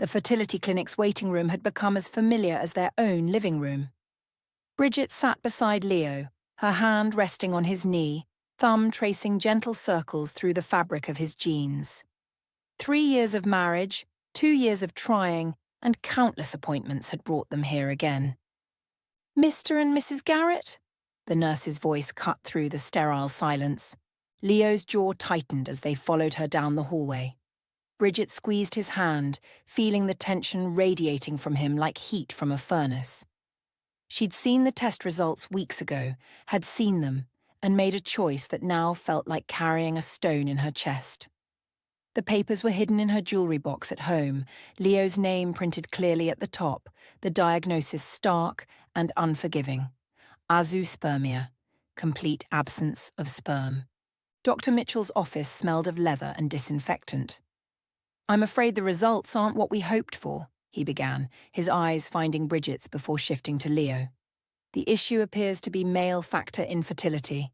The fertility clinic's waiting room had become as familiar as their own living room. Bridget sat beside Leo, her hand resting on his knee, thumb tracing gentle circles through the fabric of his jeans. 3 years of marriage, 2 years of trying, and countless appointments had brought them here again. "Mr. and Mrs. Garrett?" The nurse's voice cut through the sterile silence. Leo's jaw tightened as they followed her down the hallway. Bridget squeezed his hand, feeling the tension radiating from him like heat from a furnace. She'd seen the test results weeks ago, had seen them, and made a choice that now felt like carrying a stone in her chest. The papers were hidden in her jewelry box at home, Leo's name printed clearly at the top, the diagnosis stark and unforgiving. Azoospermia, complete absence of sperm. Dr. Mitchell's office smelled of leather and disinfectant. "I'm afraid the results aren't what we hoped for," he began, his eyes finding Bridget's before shifting to Leo. "The issue appears to be male factor infertility."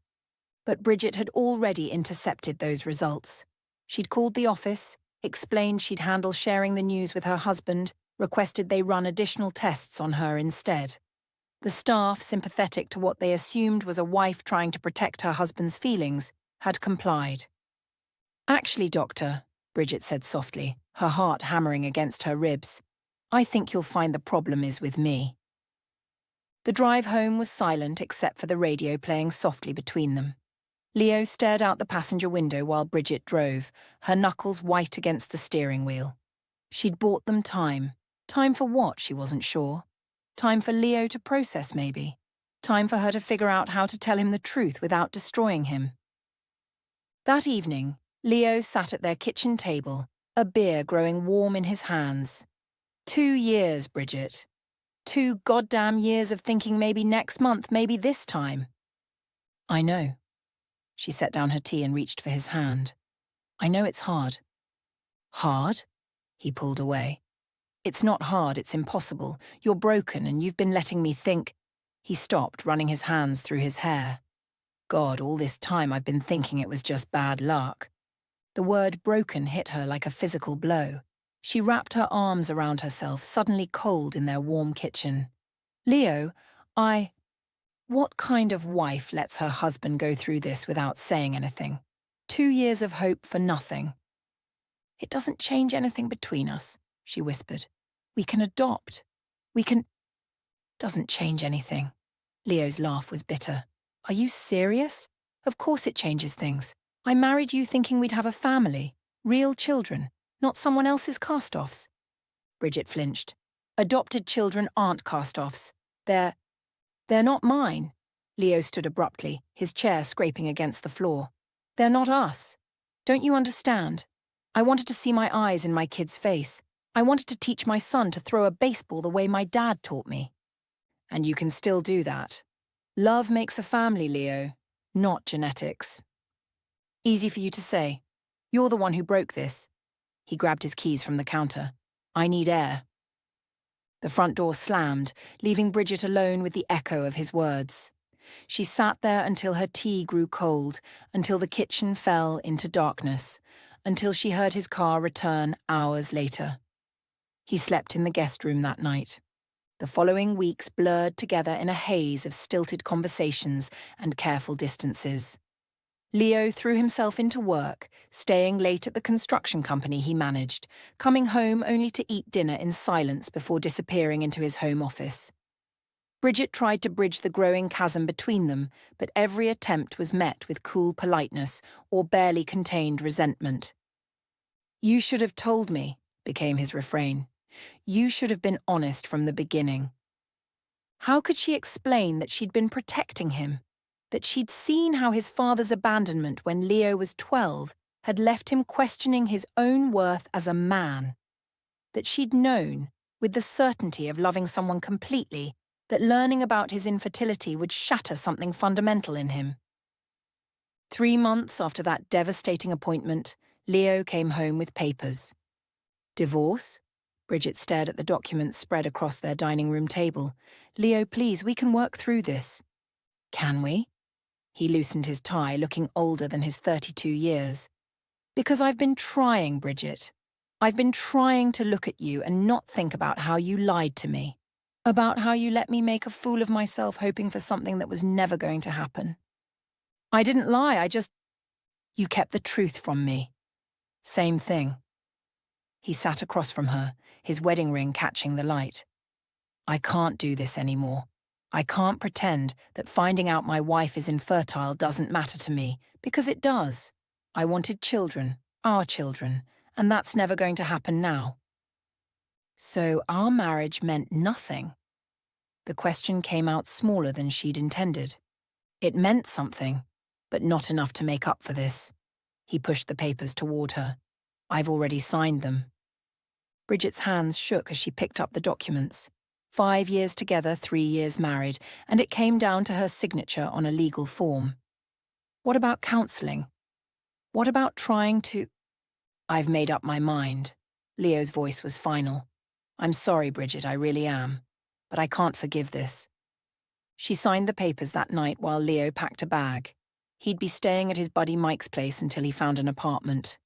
But Bridget had already intercepted those results. She'd called the office, explained she'd handle sharing the news with her husband, requested they run additional tests on her instead. The staff, sympathetic to what they assumed was a wife trying to protect her husband's feelings, had complied. "Actually, doctor," Bridget said softly, her heart hammering against her ribs, "I think you'll find the problem is with me." The drive home was silent except for the radio playing softly between them. Leo stared out the passenger window while Bridget drove, her knuckles white against the steering wheel. She'd bought them time. Time for what, she wasn't sure. Time for Leo to process, maybe. Time for her to figure out how to tell him the truth without destroying him. That evening, Leo sat at their kitchen table, a beer growing warm in his hands. 2 years, Bridget. 2 goddamn years of thinking maybe next month, maybe this time. "I know." She set down her tea and reached for his hand. "I know it's hard." "Hard?" He pulled away. "It's not hard, it's impossible. You're broken and you've been letting me think." He stopped, running his hands through his hair. "God, all this time I've been thinking it was just bad luck." The word broken hit her like a physical blow. She wrapped her arms around herself, suddenly cold in their warm kitchen. "Leo, what kind of wife lets her husband go through this without saying anything? 2 years of hope for nothing." "It doesn't change anything between us," she whispered. "We can adopt. We can—" "Doesn't change anything." Leo's laugh was bitter. "Are you serious? Of course it changes things. I married you thinking we'd have a family, real children, not someone else's cast-offs." Bridget flinched. "Adopted children aren't cast-offs. They're not mine." Leo stood abruptly, his chair scraping against the floor. "They're not us. Don't you understand? I wanted to see my eyes in my kid's face. I wanted to teach my son to throw a baseball the way my dad taught me." "And you can still do that. Love makes a family, Leo, not genetics." "Easy for you to say. You're the one who broke this." He grabbed his keys from the counter. "I need air." The front door slammed, leaving Bridget alone with the echo of his words. She sat there until her tea grew cold, until the kitchen fell into darkness, until she heard his car return hours later. He slept in the guest room that night. The following weeks blurred together in a haze of stilted conversations and careful distances. Leo threw himself into work, staying late at the construction company he managed, coming home only to eat dinner in silence before disappearing into his home office. Bridget tried to bridge the growing chasm between them, but every attempt was met with cool politeness or barely contained resentment. "You should have told me," became his refrain. "You should have been honest from the beginning." How could she explain that she'd been protecting him? That she'd seen how his father's abandonment when Leo was 12 had left him questioning his own worth as a man? That she'd known, with the certainty of loving someone completely, that learning about his infertility would shatter something fundamental in him? 3 months after that devastating appointment, Leo came home with papers. "Divorce?" Bridget stared at the documents spread across their dining room table. "Leo, please, we can work through this." "Can we?" He loosened his tie, looking older than his 32 years. "Because I've been trying, Bridget." I've been trying to look at you and not think about how you lied to me, about how you let me make a fool of myself hoping for something that was never going to happen. I didn't lie, You kept the truth from me. Same thing. He sat across from her, his wedding ring catching the light. I can't do this anymore. I can't pretend that finding out my wife is infertile doesn't matter to me, because it does. I wanted children, our children, and that's never going to happen now. So our marriage meant nothing. The question came out smaller than she'd intended. It meant something, but not enough to make up for this. He pushed the papers toward her. I've already signed them. Bridget's hands shook as she picked up the documents. 5 years together, 3 years married, and it came down to her signature on a legal form. What about counselling? What about trying to... I've made up my mind. Leo's voice was final. I'm sorry, Bridget, I really am. But I can't forgive this. She signed the papers that night while Leo packed a bag. He'd be staying at his buddy Mike's place until he found an apartment.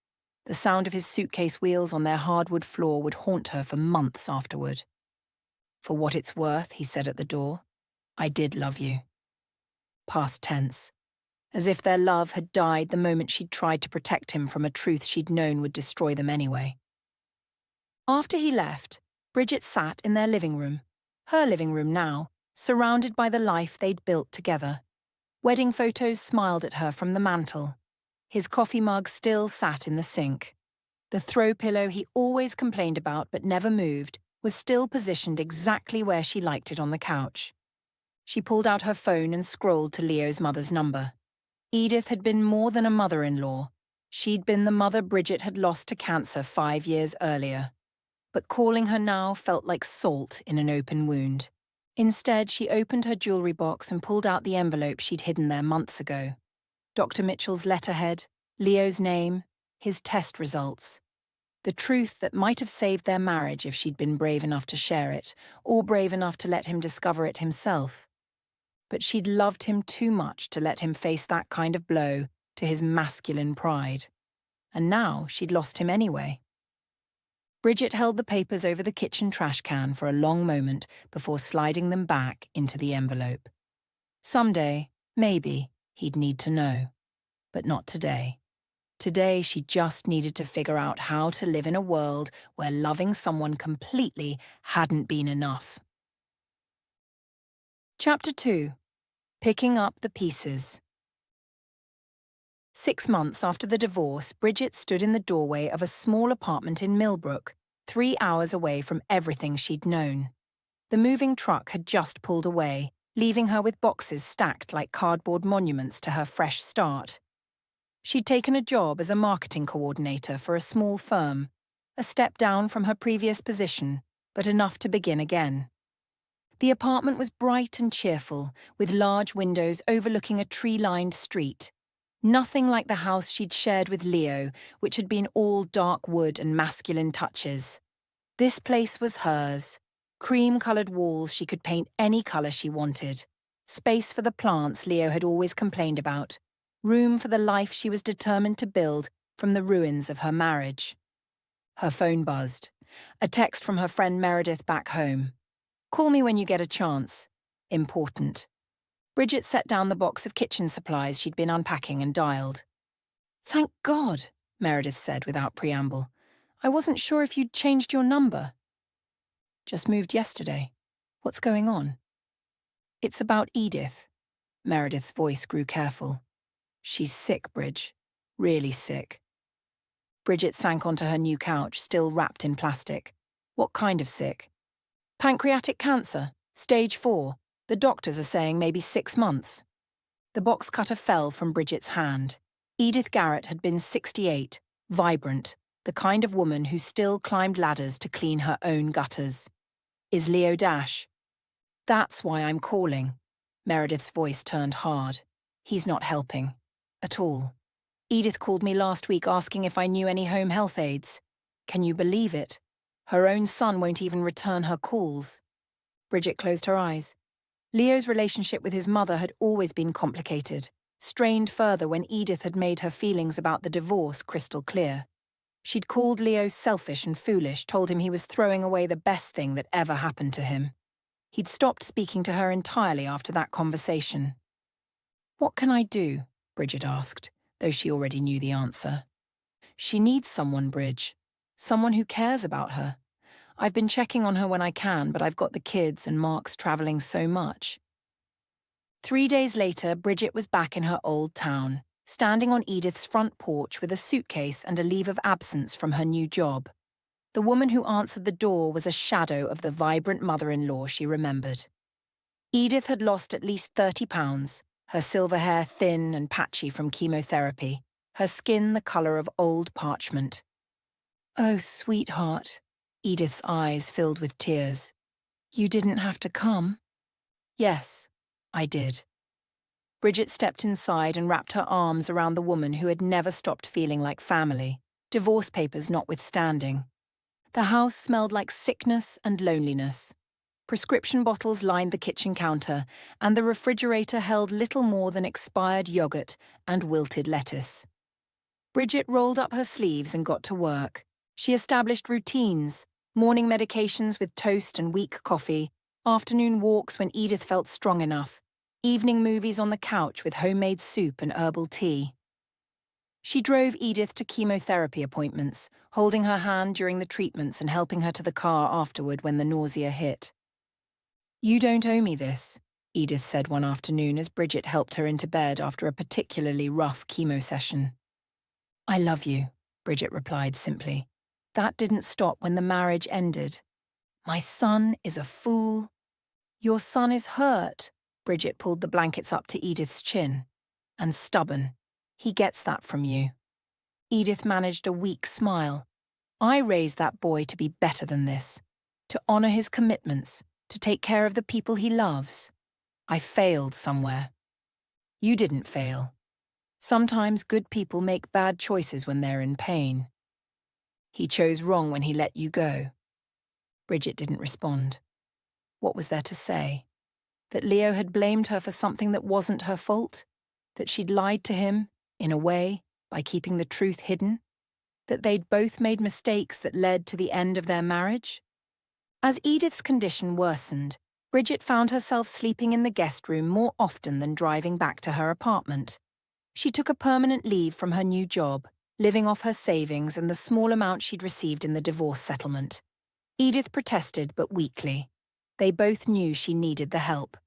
The sound of his suitcase wheels on their hardwood floor would haunt her for months afterward. For what it's worth, he said at the door, I did love you. Past tense. As if their love had died the moment she'd tried to protect him from a truth she'd known would destroy them anyway. After he left, Bridget sat in their living room, her living room now, surrounded by the life they'd built together. Wedding photos smiled at her from the mantel. His coffee mug still sat in the sink. The throw pillow he always complained about but never moved was still positioned exactly where she liked it on the couch. She pulled out her phone and scrolled to Leo's mother's number. Edith had been more than a mother-in-law. She'd been the mother Bridget had lost to cancer 5 years earlier. But calling her now felt like salt in an open wound. Instead, she opened her jewelry box and pulled out the envelope she'd hidden there months ago. Dr. Mitchell's letterhead, Leo's name, his test results. The truth that might have saved their marriage if she'd been brave enough to share it, or brave enough to let him discover it himself. But she'd loved him too much to let him face that kind of blow to his masculine pride. And now she'd lost him anyway. Bridget held the papers over the kitchen trash can for a long moment before sliding them back into the envelope. Someday, maybe, he'd need to know. But not today. Today, she just needed to figure out how to live in a world where loving someone completely hadn't been enough. Chapter 2. Picking up the pieces. 6 months after the divorce, Bridget stood in the doorway of a small apartment in Millbrook, 3 hours away from everything she'd known. The moving truck had just pulled away, leaving her with boxes stacked like cardboard monuments to her fresh start. She'd taken a job as a marketing coordinator for a small firm, a step down from her previous position, but enough to begin again. The apartment was bright and cheerful, with large windows overlooking a tree-lined street. Nothing like the house she'd shared with Leo, which had been all dark wood and masculine touches. This place was hers. Cream-coloured walls she could paint any colour she wanted. Space for the plants Leo had always complained about. Room for the life she was determined to build from the ruins of her marriage. Her phone buzzed. A text from her friend Meredith back home. Call me when you get a chance. Important. Bridget set down the box of kitchen supplies she'd been unpacking and dialed. Thank God, Meredith said without preamble. I wasn't sure if you'd changed your number. Just moved yesterday. What's going on? It's about Edith. Meredith's voice grew careful. She's sick, Bridge. Really sick. Bridget sank onto her new couch, still wrapped in plastic. What kind of sick? Pancreatic cancer, stage 4. The doctors are saying maybe 6 months. The box cutter fell from Bridget's hand. Edith Garrett had been 68, vibrant, the kind of woman who still climbed ladders to clean her own gutters. Is Leo Dash? That's why I'm calling. Meredith's voice turned hard. He's not helping. At all. Edith called me last week asking if I knew any home health aides. Can you believe it? Her own son won't even return her calls. Bridget closed her eyes. Leo's relationship with his mother had always been complicated, strained further when Edith had made her feelings about the divorce crystal clear. She'd called Leo selfish and foolish, told him he was throwing away the best thing that ever happened to him. He'd stopped speaking to her entirely after that conversation. "What can I do?" Bridget asked, though she already knew the answer. "She needs someone, Bridge. Someone who cares about her. I've been checking on her when I can, but I've got the kids and Mark's travelling so much." 3 days later, Bridget was back in her old town, standing on Edith's front porch with a suitcase and a leave of absence from her new job. The woman who answered the door was a shadow of the vibrant mother-in-law she remembered. Edith had lost at least 30 pounds, her silver hair thin and patchy from chemotherapy, her skin the colour of old parchment. "Oh, sweetheart," Edith's eyes filled with tears. "You didn't have to come?" "Yes, I did." Bridget stepped inside and wrapped her arms around the woman who had never stopped feeling like family, divorce papers notwithstanding. The house smelled like sickness and loneliness. Prescription bottles lined the kitchen counter, and the refrigerator held little more than expired yogurt and wilted lettuce. Bridget rolled up her sleeves and got to work. She established routines, morning medications with toast and weak coffee, afternoon walks when Edith felt strong enough, evening movies on the couch with homemade soup and herbal tea. She drove Edith to chemotherapy appointments, holding her hand during the treatments and helping her to the car afterward when the nausea hit. "You don't owe me this," Edith said one afternoon as Bridget helped her into bed after a particularly rough chemo session. "I love you," Bridget replied simply. "That didn't stop when the marriage ended. My son is a fool." "Your son is hurt," Bridget pulled the blankets up to Edith's chin. "And stubborn. He gets that from you." Edith managed a weak smile. "I raised that boy to be better than this, to honour his commitments, to take care of the people he loves. I failed somewhere." "You didn't fail. Sometimes good people make bad choices when they're in pain." "He chose wrong when he let you go." Bridget didn't respond. What was there to say? That Leo had blamed her for something that wasn't her fault? That she'd lied to him, in a way, by keeping the truth hidden? That they'd both made mistakes that led to the end of their marriage? As Edith's condition worsened, Bridget found herself sleeping in the guest room more often than driving back to her apartment. She took a permanent leave from her new job, living off her savings and the small amount she'd received in the divorce settlement. Edith protested, but weakly. They both knew she needed the help.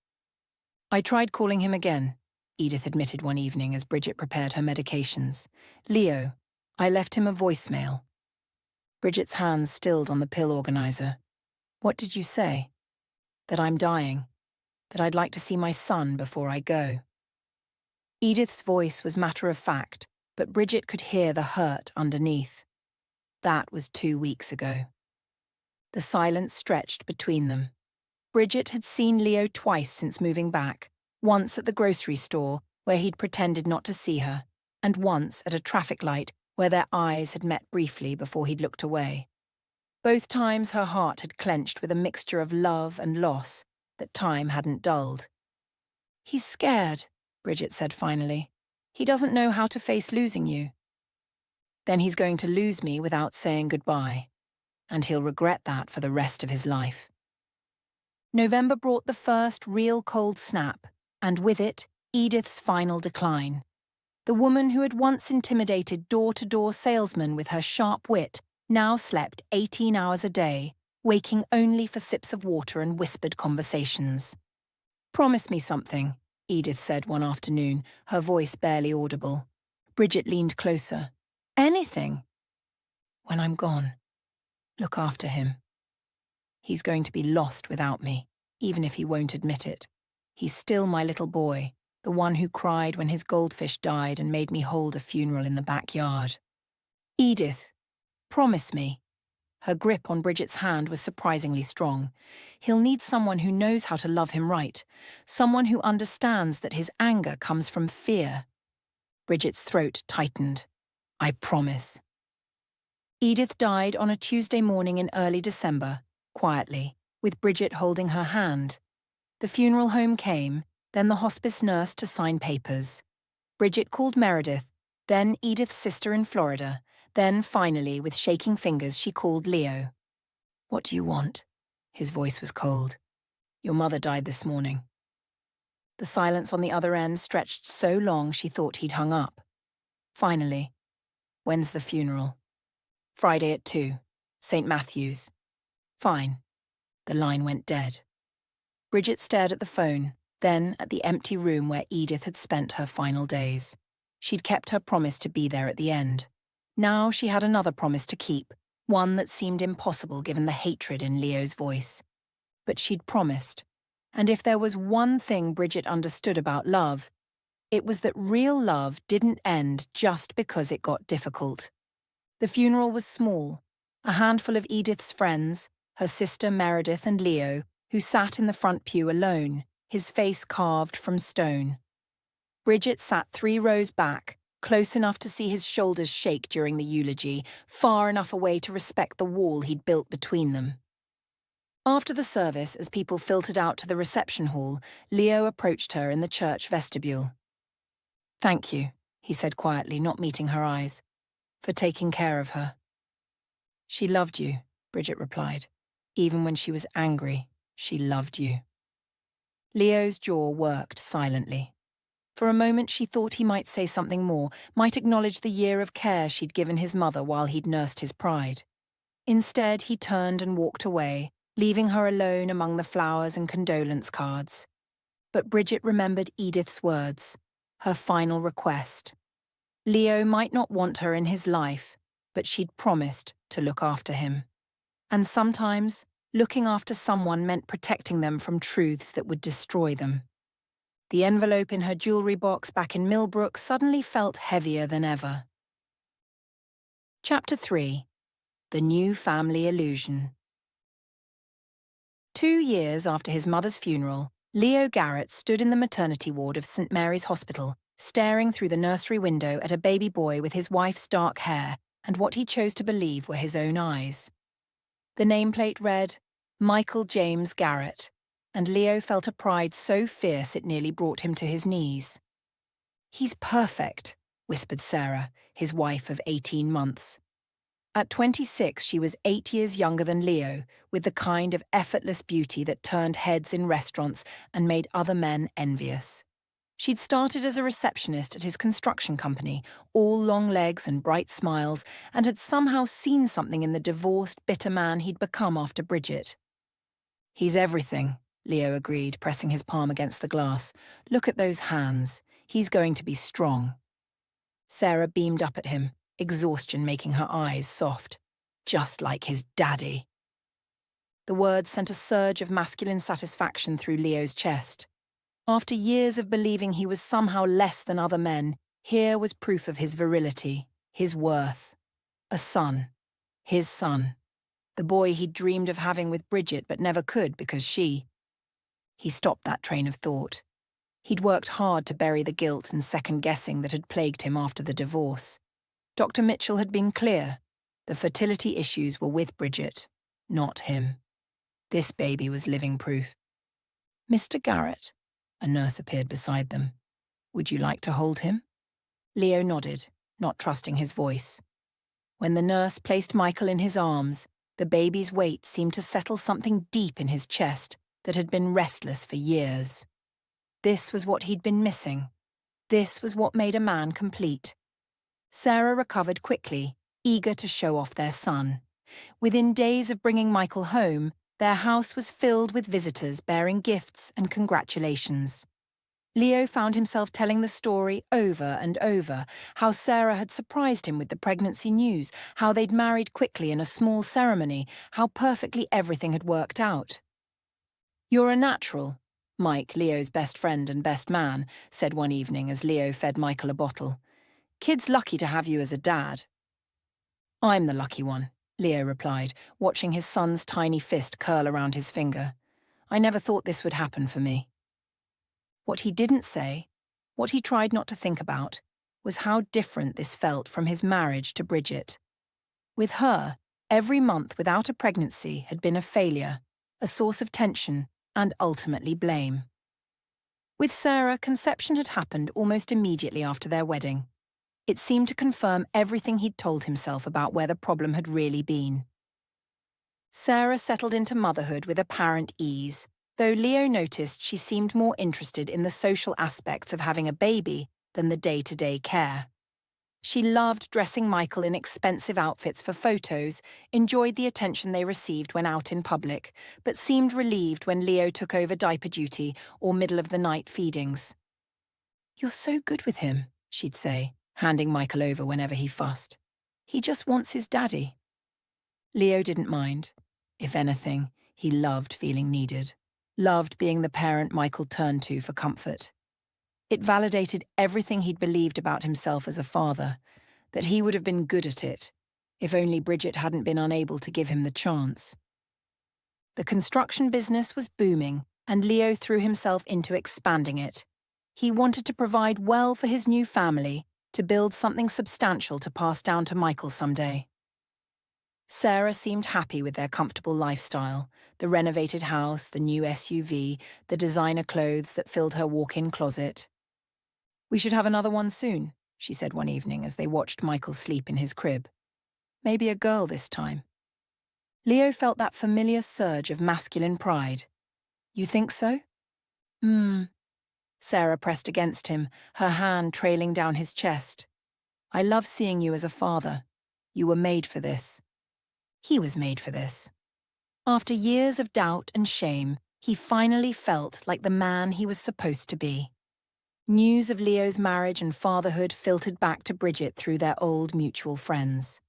"I tried calling him again," Edith admitted one evening as Bridget prepared her medications. "Leo, I left him a voicemail." Bridget's hands stilled on the pill organizer. "What did you say?" "That I'm dying. That I'd like to see my son before I go." Edith's voice was matter-of-fact, but Bridget could hear the hurt underneath. That was 2 weeks ago. The silence stretched between them. Bridget had seen Leo twice since moving back, once at the grocery store, where he'd pretended not to see her, and once at a traffic light where their eyes had met briefly before he'd looked away. Both times her heart had clenched with a mixture of love and loss that time hadn't dulled. "He's scared," Bridget said finally. "He doesn't know how to face losing you." "Then he's going to lose me without saying goodbye, and he'll regret that for the rest of his life." November brought the first real cold snap, and with it, Edith's final decline. The woman who had once intimidated door-to-door salesmen with her sharp wit now slept 18 hours a day, waking only for sips of water and whispered conversations. "Promise me something," Edith said one afternoon, her voice barely audible. Bridget leaned closer. "Anything." "When I'm gone, look after him. He's going to be lost without me, even if he won't admit it. He's still my little boy, the one who cried when his goldfish died and made me hold a funeral in the backyard." "Edith, promise me." Her grip on Bridget's hand was surprisingly strong. "He'll need someone who knows how to love him right, someone who understands that his anger comes from fear." Bridget's throat tightened. "I promise." Edith died on a Tuesday morning in early December, quietly, with Bridget holding her hand. The funeral home came, then the hospice nurse to sign papers. Bridget called Meredith, then Edith's sister in Florida, Then, finally, with shaking fingers, she called Leo. "What do you want?" His voice was cold. "Your mother died this morning." The silence on the other end stretched so long she thought he'd hung up. Finally, "When's the funeral?" "Friday at 2. St. Matthew's." "Fine." The line went dead. Bridget stared at the phone, then at the empty room where Edith had spent her final days. She'd kept her promise to be there at the end. Now she had another promise to keep, one that seemed impossible given the hatred in Leo's voice. But she'd promised, and if there was one thing Bridget understood about love, it was that real love didn't end just because it got difficult. The funeral was small, a handful of Edith's friends, her sister Meredith and Leo, who sat in the front pew alone, his face carved from stone. Bridget sat 3 rows back, close enough to see his shoulders shake during the eulogy, far enough away to respect the wall he'd built between them. After the service, as people filtered out to the reception hall, Leo approached her in the church vestibule. "Thank you," he said quietly, not meeting her eyes, "for taking care of her." "She loved you," Bridget replied. "Even when she was angry, she loved you." Leo's jaw worked silently. For a moment she thought he might say something more, might acknowledge the year of care she'd given his mother while he'd nursed his pride. Instead, he turned and walked away, leaving her alone among the flowers and condolence cards. But Bridget remembered Edith's words, her final request. Leo might not want her in his life, but she'd promised to look after him. And sometimes, looking after someone meant protecting them from truths that would destroy them. The envelope in her jewelry box back in Millbrook suddenly felt heavier than ever. Chapter 3. The New Family Illusion. 2 years after his mother's funeral, Leo Garrett stood in the maternity ward of St. Mary's Hospital, staring through the nursery window at a baby boy with his wife's dark hair and what he chose to believe were his own eyes. The nameplate read, "Michael James Garrett," and Leo felt a pride so fierce it nearly brought him to his knees. "He's perfect," whispered Sarah, his wife of 18 months. At 26, she was 8 years younger than Leo, with the kind of effortless beauty that turned heads in restaurants and made other men envious. She'd started as a receptionist at his construction company, all long legs and bright smiles, and had somehow seen something in the divorced, bitter man he'd become after Bridget. "He's everything," Leo agreed, pressing his palm against the glass. "Look at those hands. He's going to be strong." Sarah beamed up at him, exhaustion making her eyes soft. "Just like his daddy." The words sent a surge of masculine satisfaction through Leo's chest. After years of believing he was somehow less than other men, here was proof of his virility, his worth. A son. His son. The boy he'd dreamed of having with Bridget but never could because she. He stopped that train of thought. He'd worked hard to bury the guilt and second-guessing that had plagued him after the divorce. Dr. Mitchell had been clear. The fertility issues were with Bridget, not him. This baby was living proof. "Mr. Garrett," a nurse appeared beside them. "Would you like to hold him?" Leo nodded, not trusting his voice. When the nurse placed Michael in his arms, the baby's weight seemed to settle something deep in his chest that had been restless for years. This was what he'd been missing. This was what made a man complete. Sarah recovered quickly, eager to show off their son. Within days of bringing Michael home, their house was filled with visitors bearing gifts and congratulations. Leo found himself telling the story over and over, how Sarah had surprised him with the pregnancy news, how they'd married quickly in a small ceremony, how perfectly everything had worked out. "You're a natural," Mike, Leo's best friend and best man, said one evening as Leo fed Michael a bottle. "Kid's lucky to have you as a dad." "I'm the lucky one," Leo replied, watching his son's tiny fist curl around his finger. "I never thought this would happen for me." What he didn't say, what he tried not to think about, was how different this felt from his marriage to Bridget. With her, every month without a pregnancy had been a failure, a source of tension, and ultimately blame. With Sarah, conception had happened almost immediately after their wedding. It seemed to confirm everything he'd told himself about where the problem had really been. Sarah settled into motherhood with apparent ease, though Leo noticed she seemed more interested in the social aspects of having a baby than the day-to-day care. She loved dressing Michael in expensive outfits for photos, enjoyed the attention they received when out in public, but seemed relieved when Leo took over diaper duty or middle-of-the-night feedings. "You're so good with him," she'd say, handing Michael over whenever he fussed. "He just wants his daddy." Leo didn't mind. If anything, he loved feeling needed, loved being the parent Michael turned to for comfort. It validated everything he'd believed about himself as a father, that he would have been good at it, if only Bridget hadn't been unable to give him the chance. The construction business was booming, and Leo threw himself into expanding it. He wanted to provide well for his new family, to build something substantial to pass down to Michael someday. Sarah seemed happy with their comfortable lifestyle, the renovated house, the new SUV, the designer clothes that filled her walk-in closet. "We should have another one soon," she said one evening as they watched Michael sleep in his crib. "Maybe a girl this time." Leo felt that familiar surge of masculine pride. "You think so?" Sarah pressed against him, her hand trailing down his chest. "I love seeing you as a father. You were made for this." He was made for this. After years of doubt and shame, he finally felt like the man he was supposed to be. News of Leo's marriage and fatherhood filtered back to Bridget through their old mutual friends.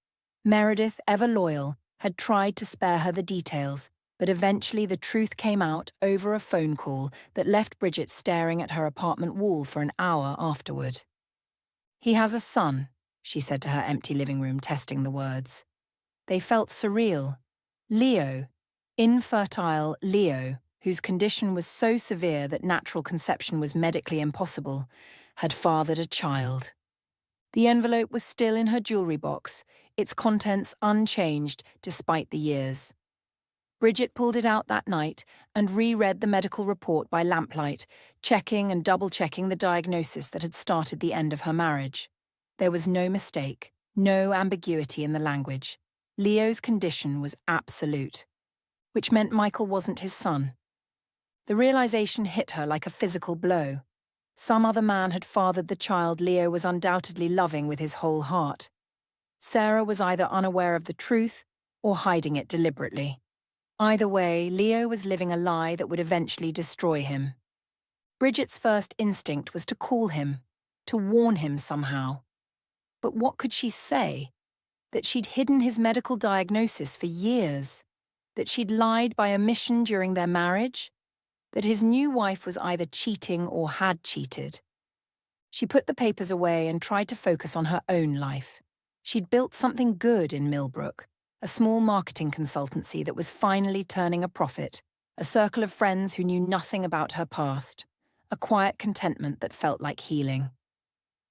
Meredith, ever loyal, had tried to spare her the details, but eventually the truth came out over a phone call that left Bridget staring at her apartment wall for an hour afterward. "He has a son," she said to her empty living room, testing the words. They felt surreal. Leo, infertile Leo, whose condition was so severe that natural conception was medically impossible, had fathered a child. The envelope was still in her jewelry box, its contents unchanged despite the years. Bridget pulled it out that night and reread the medical report by lamplight, checking and double-checking the diagnosis that had started the end of her marriage. There was no mistake, no ambiguity in the language. Leo's condition was absolute, which meant Michael wasn't his son. The realization hit her like a physical blow. Some other man had fathered the child Leo was undoubtedly loving with his whole heart. Sarah was either unaware of the truth or hiding it deliberately. Either way, Leo was living a lie that would eventually destroy him. Bridget's first instinct was to call him, to warn him somehow. But what could she say? That she'd hidden his medical diagnosis for years? That she'd lied by omission during their marriage? That his new wife was either cheating or had cheated? She put the papers away and tried to focus on her own life. She'd built something good in Millbrook, a small marketing consultancy that was finally turning a profit, a circle of friends who knew nothing about her past, a quiet contentment that felt like healing.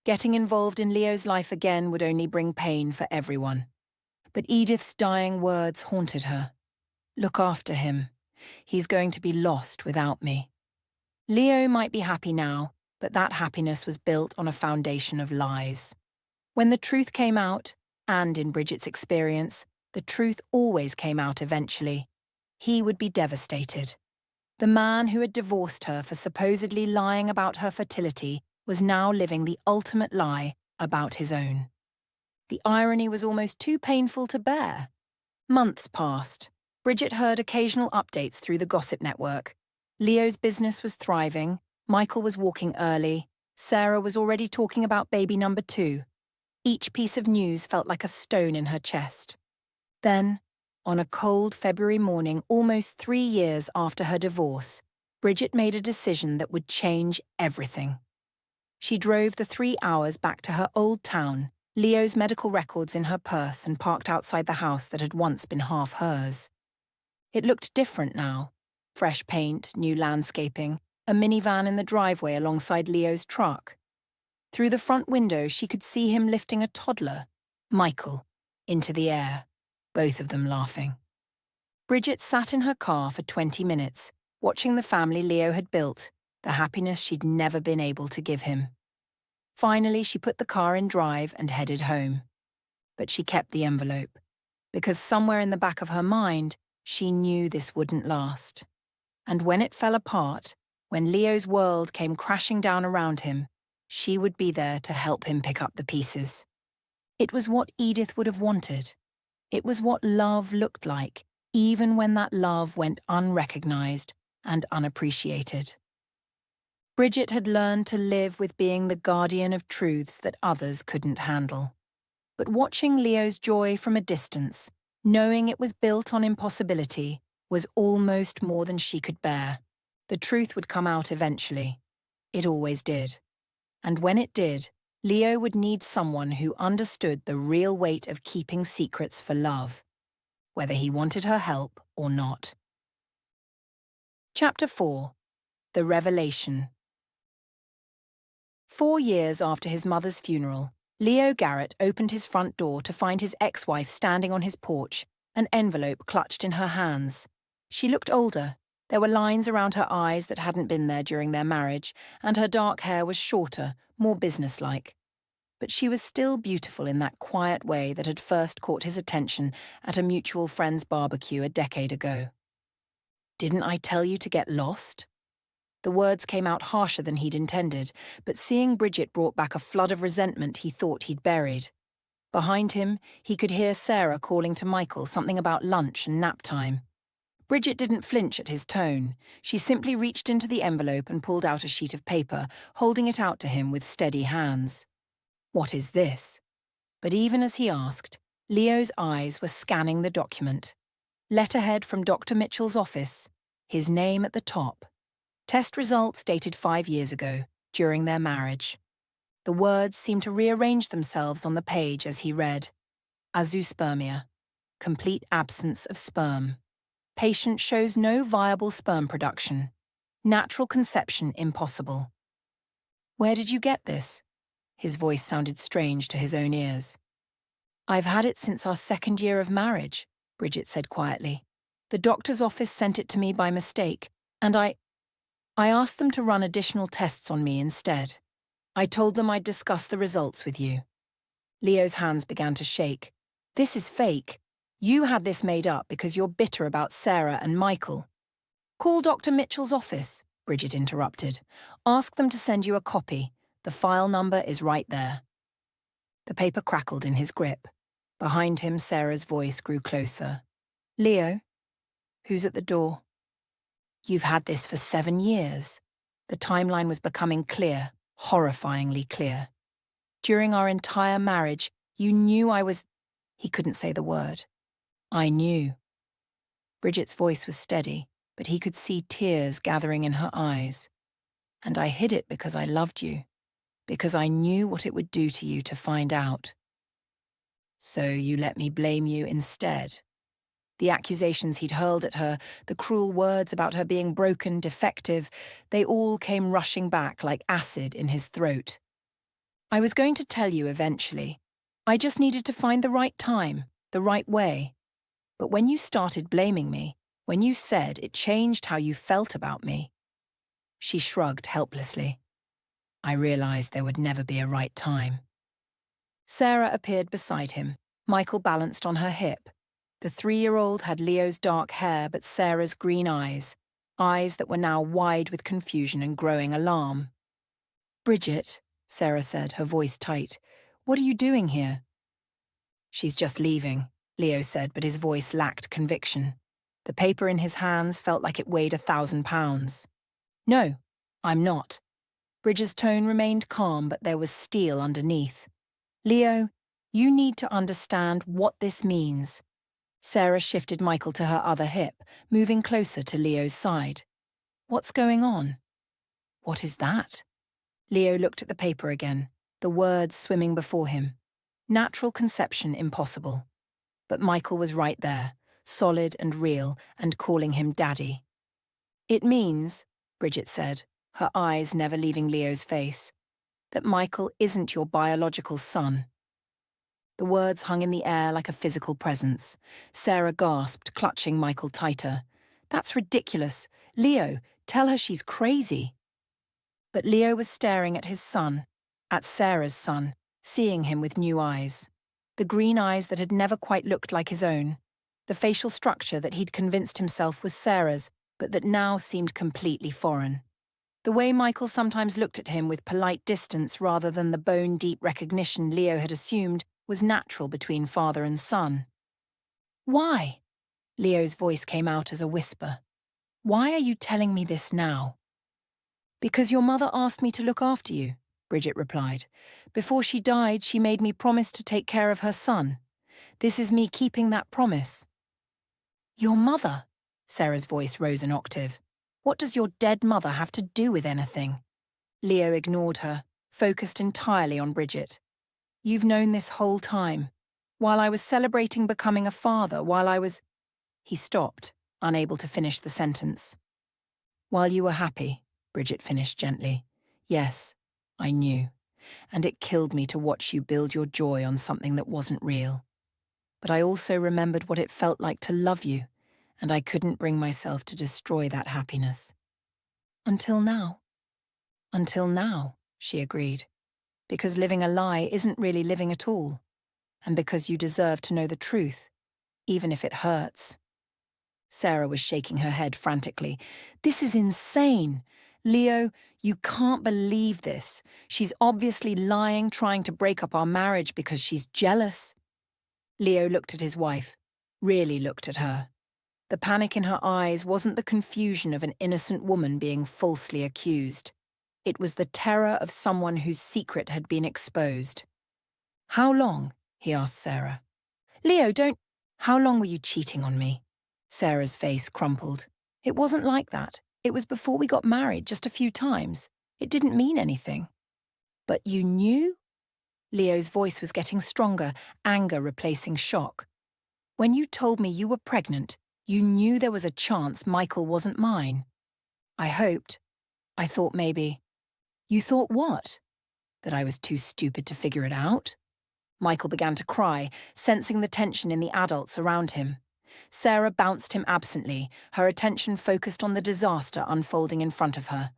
Getting involved in Leo's life again would only bring pain for everyone. But Edith's dying words haunted her. "Look after him. He's going to be lost without me." Leo might be happy now, but that happiness was built on a foundation of lies. When the truth came out, and in Bridget's experience, the truth always came out eventually, he would be devastated. The man who had divorced her for supposedly lying about her fertility was now living the ultimate lie about his own. The irony was almost too painful to bear. Months passed. Bridget heard occasional updates through the gossip network. Leo's business was thriving, Michael was walking early, Sarah was already talking about baby number 2. Each piece of news felt like a stone in her chest. Then, on a cold February morning almost 3 years after her divorce, Bridget made a decision that would change everything. She drove the 3 hours back to her old town, Leo's medical records in her purse, and parked outside the house that had once been half hers. It looked different now. Fresh paint, new landscaping, a minivan in the driveway alongside Leo's truck. Through the front window, she could see him lifting a toddler, Michael, into the air, both of them laughing. Bridget sat in her car for 20 minutes, watching the family Leo had built, the happiness she'd never been able to give him. Finally, she put the car in drive and headed home. But she kept the envelope, because somewhere in the back of her mind, she knew this wouldn't last. And when it fell apart, when Leo's world came crashing down around him, she would be there to help him pick up the pieces. It was what Edith would have wanted. It was what love looked like, even when that love went unrecognized and unappreciated. Bridget had learned to live with being the guardian of truths that others couldn't handle. But watching Leo's joy from a distance, knowing it was built on impossibility, was almost more than she could bear. The truth would come out eventually. It always did. And when it did, Leo would need someone who understood the real weight of keeping secrets for love, whether he wanted her help or not. Chapter 4. The Revelation. 4 years after his mother's funeral, Leo Garrett opened his front door to find his ex-wife standing on his porch, an envelope clutched in her hands. She looked older. There were lines around her eyes that hadn't been there during their marriage, and her dark hair was shorter, more businesslike. But she was still beautiful in that quiet way that had first caught his attention at a mutual friend's barbecue a decade ago. "Didn't I tell you to get lost?" The words came out harsher than he'd intended, but seeing Bridget brought back a flood of resentment he thought he'd buried. Behind him, he could hear Sarah calling to Michael something about lunch and nap time. Bridget didn't flinch at his tone. She simply reached into the envelope and pulled out a sheet of paper, holding it out to him with steady hands. "What is this?" But even as he asked, Leo's eyes were scanning the document. Letterhead from Dr. Mitchell's office, his name at the top. Test results dated 5 years ago, during their marriage. The words seemed to rearrange themselves on the page as he read. Azoospermia. Complete absence of sperm. Patient shows no viable sperm production. Natural conception impossible. "Where did you get this?" His voice sounded strange to his own ears. "I've had it since our 2nd year of marriage," Bridget said quietly. "The doctor's office sent it to me by mistake, and I asked them to run additional tests on me instead. I told them I'd discuss the results with you." Leo's hands began to shake. "This is fake. You had this made up because you're bitter about Sarah and Michael." "Call Dr. Mitchell's office," Bridget interrupted. "Ask them to send you a copy. The file number is right there." The paper crackled in his grip. Behind him, Sarah's voice grew closer. "Leo? Who's at the door?" "You've had this for 7 years." The timeline was becoming clear, horrifyingly clear. "During our entire marriage, you knew I was—" He couldn't say the word. "I knew." Bridget's voice was steady, but he could see tears gathering in her eyes. "And I hid it because I loved you, because I knew what it would do to you to find out. So you let me blame you instead." The accusations he'd hurled at her, the cruel words about her being broken, defective, they all came rushing back like acid in his throat. "I was going to tell you eventually. I just needed to find the right time, the right way. But when you started blaming me, when you said it changed how you felt about me." She shrugged helplessly. "I realized there would never be a right time." Sarah appeared beside him. Michael balanced on her hip. The 3-year-old had Leo's dark hair but Sarah's green eyes that were now wide with confusion and growing alarm. "Bridget," Sarah said, her voice tight, "what are you doing here?" "She's just leaving," Leo said, but his voice lacked conviction. The paper in his hands felt like it weighed 1,000 pounds. "No, I'm not." Bridget's tone remained calm, but there was steel underneath. "Leo, you need to understand what this means." Sarah shifted Michael to her other hip, moving closer to Leo's side. "What's going on?" "What is that?" Leo looked at the paper again, the words swimming before him. Natural conception impossible. But Michael was right there, solid and real, and calling him Daddy. "It means," Bridget said, her eyes never leaving Leo's face, "that Michael isn't your biological son." The words hung in the air like a physical presence. Sarah gasped, clutching Michael tighter. "That's ridiculous. Leo, tell her she's crazy." But Leo was staring at his son. at Sarah's son, seeing him with new eyes. The green eyes that had never quite looked like his own. The facial structure that he'd convinced himself was Sarah's, but that now seemed completely foreign. The way Michael sometimes looked at him with polite distance rather than the bone-deep recognition Leo had assumed was natural between father and son. "Why?" Leo's voice came out as a whisper. "Why are you telling me this now?" "Because your mother asked me to look after you," Bridget replied. "Before she died, she made me promise to take care of her son. This is me keeping that promise." "Your mother?" Sarah's voice rose an octave. "What does your dead mother have to do with anything?" Leo ignored her, focused entirely on Bridget. "You've known this whole time. While I was celebrating becoming a father, while I was—" He stopped, unable to finish the sentence. "While you were happy," Bridget finished gently. "Yes, I knew. And it killed me to watch you build your joy on something that wasn't real. But I also remembered what it felt like to love you, and I couldn't bring myself to destroy that happiness. Until now." "Until now," she agreed. "Because living a lie isn't really living at all. And because you deserve to know the truth, even if it hurts." Sarah was shaking her head frantically. "This is insane. Leo, you can't believe this. She's obviously lying, trying to break up our marriage because she's jealous." Leo looked at his wife, really looked at her. The panic in her eyes wasn't the confusion of an innocent woman being falsely accused. It was the terror of someone whose secret had been exposed. "How long?" he asked Sarah. "Leo, don't—" "How long were you cheating on me?" Sarah's face crumpled. "It wasn't like that. It was before we got married, just a few times. It didn't mean anything." "But you knew?" Leo's voice was getting stronger, anger replacing shock. "When you told me you were pregnant, you knew there was a chance Michael wasn't mine." "I hoped. I thought maybe—" "You thought what? That I was too stupid to figure it out?" Michael began to cry, sensing the tension in the adults around him. Sarah bounced him absently, her attention focused on the disaster unfolding in front of her.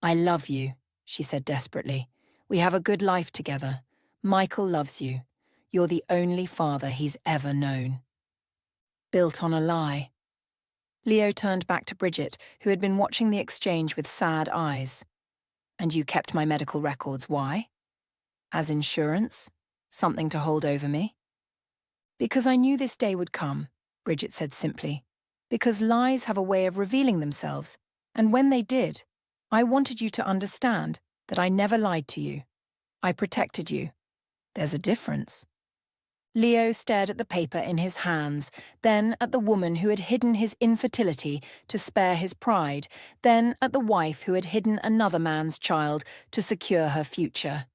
"I love you," she said desperately. "We have a good life together. Michael loves you. You're the only father he's ever known." Built on a lie. Leo turned back to Bridget, who had been watching the exchange with sad eyes. "And you kept my medical records, why? As insurance? Something to hold over me?" "Because I knew this day would come," Bridget said simply. "Because lies have a way of revealing themselves, and when they did, I wanted you to understand that I never lied to you. I protected you. There's a difference." Leo stared at the paper in his hands, then at the woman who had hidden his infertility to spare his pride, then at the wife who had hidden another man's child to secure her future.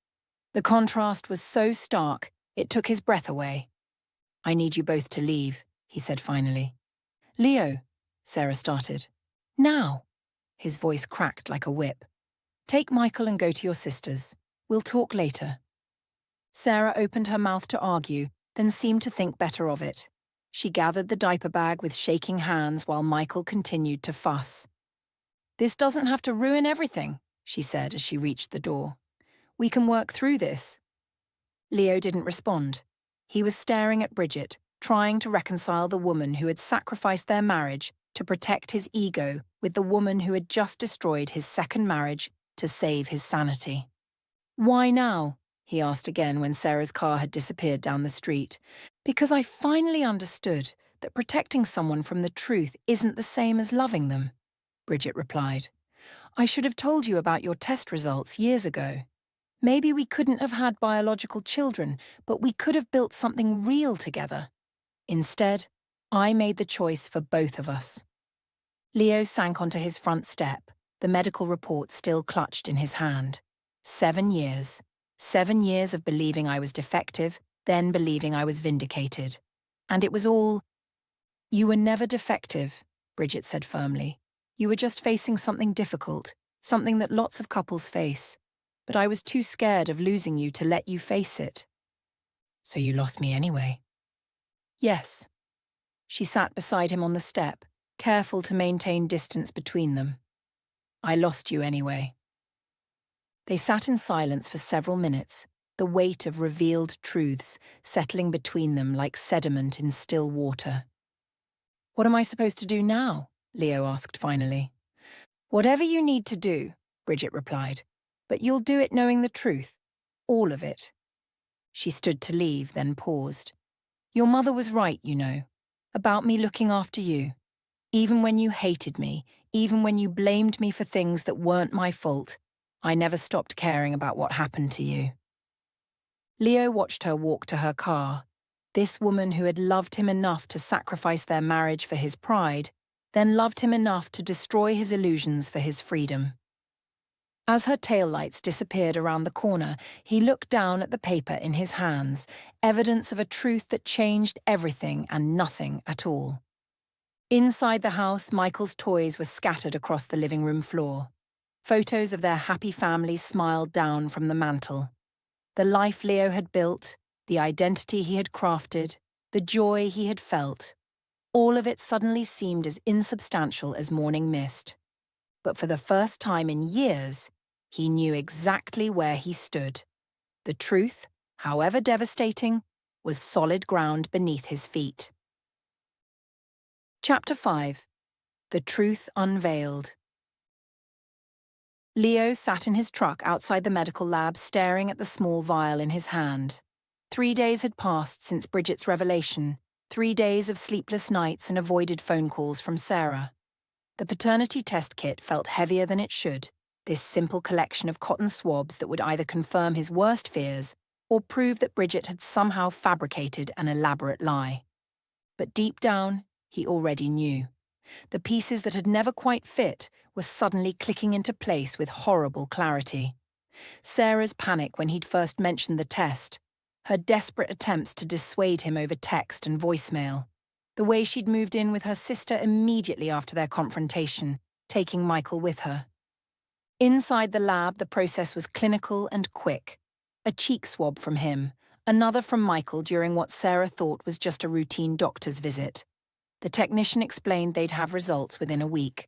The contrast was so stark, it took his breath away. "I need you both to leave," he said finally. "Leo," Sarah started. "Now." His voice cracked like a whip. "Take Michael and go to your sisters. We'll talk later." Sarah opened her mouth to argue, then seemed to think better of it. She gathered the diaper bag with shaking hands while Michael continued to fuss. "This doesn't have to ruin everything," she said as she reached the door. "We can work through this." Leo didn't respond. He was staring at Bridget, trying to reconcile the woman who had sacrificed their marriage to protect his ego with the woman who had just destroyed his second marriage to save his sanity. "Why now?" he asked again when Sarah's car had disappeared down the street. "Because I finally understood that protecting someone from the truth isn't the same as loving them," Bridget replied. "I should have told you about your test results years ago. Maybe we couldn't have had biological children, but we could have built something real together. Instead, I made the choice for both of us." Leo sank onto his front step, the medical report still clutched in his hand. 7 years. 7 years of believing I was defective, then believing I was vindicated. And it was all— "You were never defective," Bridget said firmly. "You were just facing something difficult, something that lots of couples face. But I was too scared of losing you to let you face it." "So you lost me anyway?" "Yes." She sat beside him on the step, careful to maintain distance between them. "I lost you anyway." They sat in silence for several minutes, the weight of revealed truths settling between them like sediment in still water. "What am I supposed to do now?" Leo asked finally. "Whatever you need to do," Bridget replied, "but you'll do it knowing the truth, all of it." She stood to leave, then paused. "Your mother was right, you know, about me looking after you. Even when you hated me, even when you blamed me for things that weren't my fault, I never stopped caring about what happened to you." Leo watched her walk to her car. This woman who had loved him enough to sacrifice their marriage for his pride, then loved him enough to destroy his illusions for his freedom. As her taillights disappeared around the corner, he looked down at the paper in his hands, evidence of a truth that changed everything and nothing at all. Inside the house, Michael's toys were scattered across the living room floor. Photos of their happy family smiled down from the mantel. The life Leo had built, the identity he had crafted, the joy he had felt, all of it suddenly seemed as insubstantial as morning mist. But for the first time in years, he knew exactly where he stood. The truth, however devastating, was solid ground beneath his feet. Chapter 5. The Truth Unveiled. Leo sat in his truck outside the medical lab staring at the small vial in his hand. 3 days had passed since Bridget's revelation, 3 days of sleepless nights and avoided phone calls from Sarah. The paternity test kit felt heavier than it should, this simple collection of cotton swabs that would either confirm his worst fears or prove that Bridget had somehow fabricated an elaborate lie. But deep down, he already knew. The pieces that had never quite fit were suddenly clicking into place with horrible clarity. Sarah's panic when he'd first mentioned the test, her desperate attempts to dissuade him over text and voicemail, the way she'd moved in with her sister immediately after their confrontation, taking Michael with her. Inside the lab, the process was clinical and quick. A cheek swab from him, another from Michael during what Sarah thought was just a routine doctor's visit. The technician explained they'd have results within a week.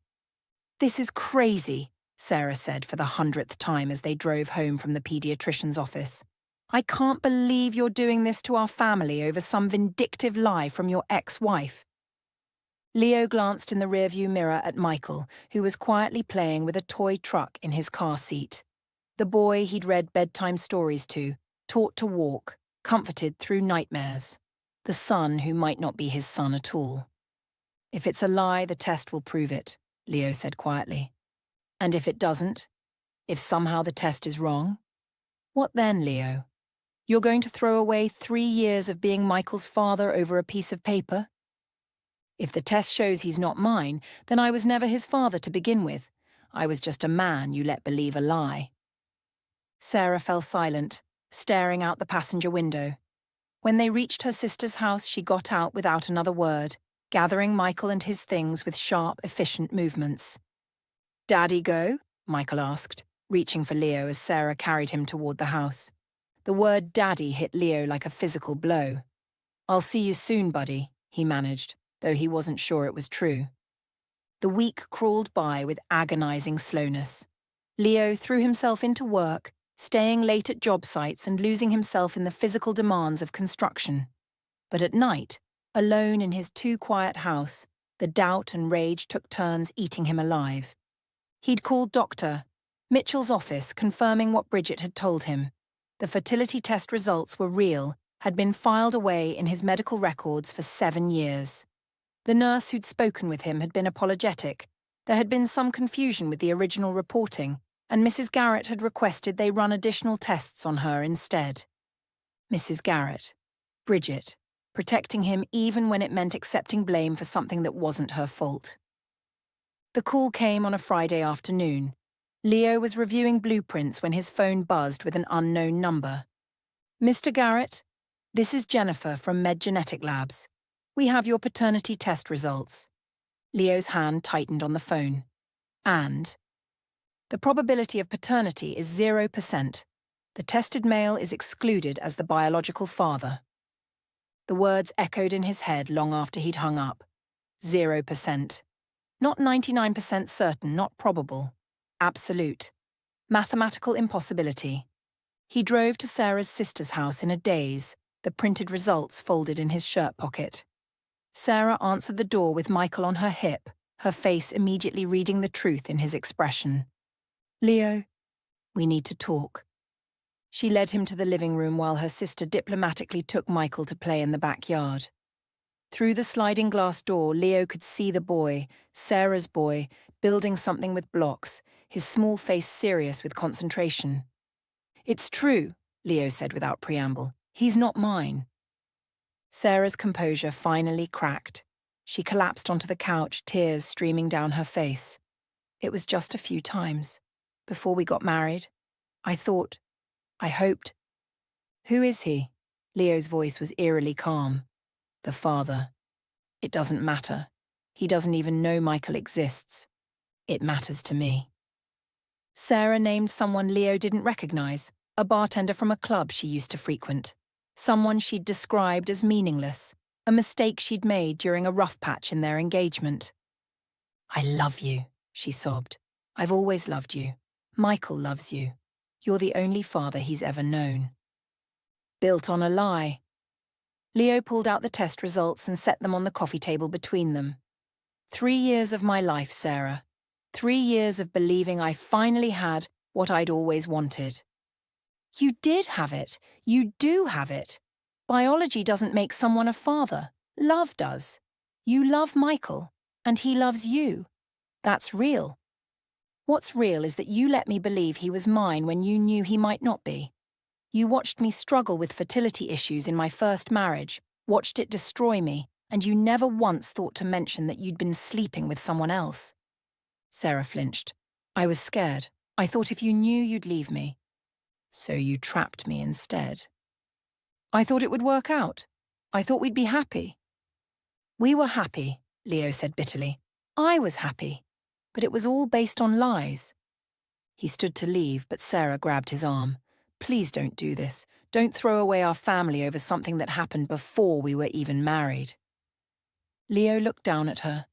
"This is crazy," Sarah said for the 100th time as they drove home from the pediatrician's office. "I can't believe you're doing this to our family over some vindictive lie from your ex-wife." Leo glanced in the rearview mirror at Michael, who was quietly playing with a toy truck in his car seat. The boy he'd read bedtime stories to, taught to walk, comforted through nightmares. The son who might not be his son at all. "If it's a lie, the test will prove it," Leo said quietly. "And if it doesn't? If somehow the test is wrong? What then, Leo? You're going to throw away 3 years of being Michael's father over a piece of paper? If the test shows he's not mine, then I was never his father to begin with. I was just a man you let believe a lie." Sarah fell silent, staring out the passenger window. When they reached her sister's house, she got out without another word, gathering Michael and his things with sharp, efficient movements. "Daddy go?" Michael asked, reaching for Leo as Sarah carried him toward the house. The word daddy hit Leo like a physical blow. "I'll see you soon, buddy," he managed, though he wasn't sure it was true. The week crawled by with agonizing slowness. Leo threw himself into work, staying late at job sites and losing himself in the physical demands of construction. But at night, alone in his too quiet house, the doubt and rage took turns eating him alive. He'd called Dr. Mitchell's office, confirming what Bridget had told him. The fertility test results were real, had been filed away in his medical records for 7 years. The nurse who'd spoken with him had been apologetic. There had been some confusion with the original reporting, and Mrs. Garrett had requested they run additional tests on her instead. Mrs. Garrett. Bridget. Protecting him even when it meant accepting blame for something that wasn't her fault. The call came on a Friday afternoon. Leo was reviewing blueprints when his phone buzzed with an unknown number. "Mr. Garrett, this is Jennifer from Med Genetic Labs. We have your paternity test results." Leo's hand tightened on the phone. "And the probability of paternity is 0%. The tested male is excluded as the biological father." The words echoed in his head long after he'd hung up. 0%. Not 99% certain, not probable. Absolute. Mathematical impossibility. He drove to Sarah's sister's house in a daze, the printed results folded in his shirt pocket. Sarah answered the door with Michael on her hip, her face immediately reading the truth in his expression. "Leo, we need to talk." She led him to the living room while her sister diplomatically took Michael to play in the backyard. Through the sliding glass door, Leo could see the boy, Sarah's boy, building something with blocks, his small face serious with concentration. "It's true," Leo said without preamble. "He's not mine." Sarah's composure finally cracked. She collapsed onto the couch, tears streaming down her face. "It was just a few times. Before we got married. I hoped." "Who is he?" Leo's voice was eerily calm. "The father. It doesn't matter. He doesn't even know Michael exists. It matters to me." Sarah named someone Leo didn't recognize, a bartender from a club she used to frequent. Someone she'd described as meaningless, a mistake she'd made during a rough patch in their engagement. "I love you," she sobbed. "I've always loved you. Michael loves you. You're the only father he's ever known." Built on a lie. Leo pulled out the test results and set them on the coffee table between them. 3 years of my life, Sarah. 3 years of believing I finally had what I'd always wanted. You did have it. You do have it. Biology doesn't make someone a father. Love does. You love Michael, and he loves you. That's real. What's real is that you let me believe he was mine when you knew he might not be. You watched me struggle with fertility issues in my first marriage, watched it destroy me, and you never once thought to mention that you'd been sleeping with someone else. Sarah flinched. "I was scared. I thought if you knew you'd leave me. So you trapped me instead." "I thought it would work out. I thought we'd be happy." "We were happy," Leo said bitterly. "I was happy. But it was all based on lies." He stood to leave, but Sarah grabbed his arm. "Please don't do this. Don't throw away our family over something that happened before we were even married." Leo looked down at her,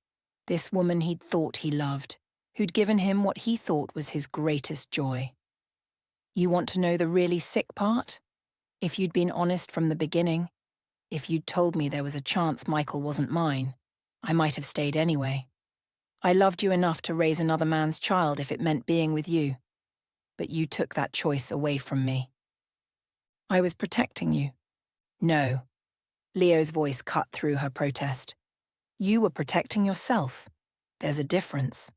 this woman he'd thought he loved, who'd given him what he thought was his greatest joy. "You want to know the really sick part? If you'd been honest from the beginning, if you'd told me there was a chance Michael wasn't mine, I might have stayed anyway. I loved you enough to raise another man's child if it meant being with you. But you took that choice away from me." "I was protecting you." "No." Leo's voice cut through her protest. "You were protecting yourself. There's a difference."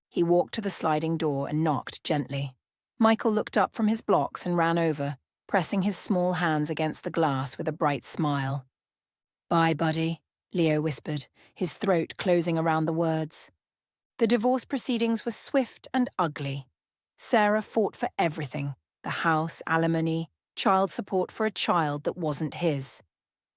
He walked to the sliding door and knocked gently. Michael looked up from his blocks and ran over, pressing his small hands against the glass with a bright smile. "Bye, buddy," Leo whispered, his throat closing around the words. The divorce proceedings were swift and ugly. Sarah fought for everything: the house, alimony, child support for a child that wasn't his.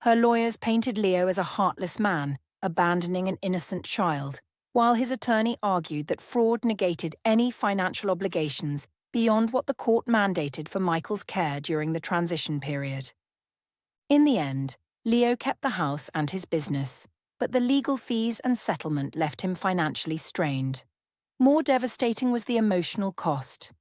Her lawyers painted Leo as a heartless man, abandoning an innocent child, while his attorney argued that fraud negated any financial obligations beyond what the court mandated for Michael's care during the transition period. In the end, Leo kept the house and his business, but the legal fees and settlement left him financially strained. More devastating was the emotional cost.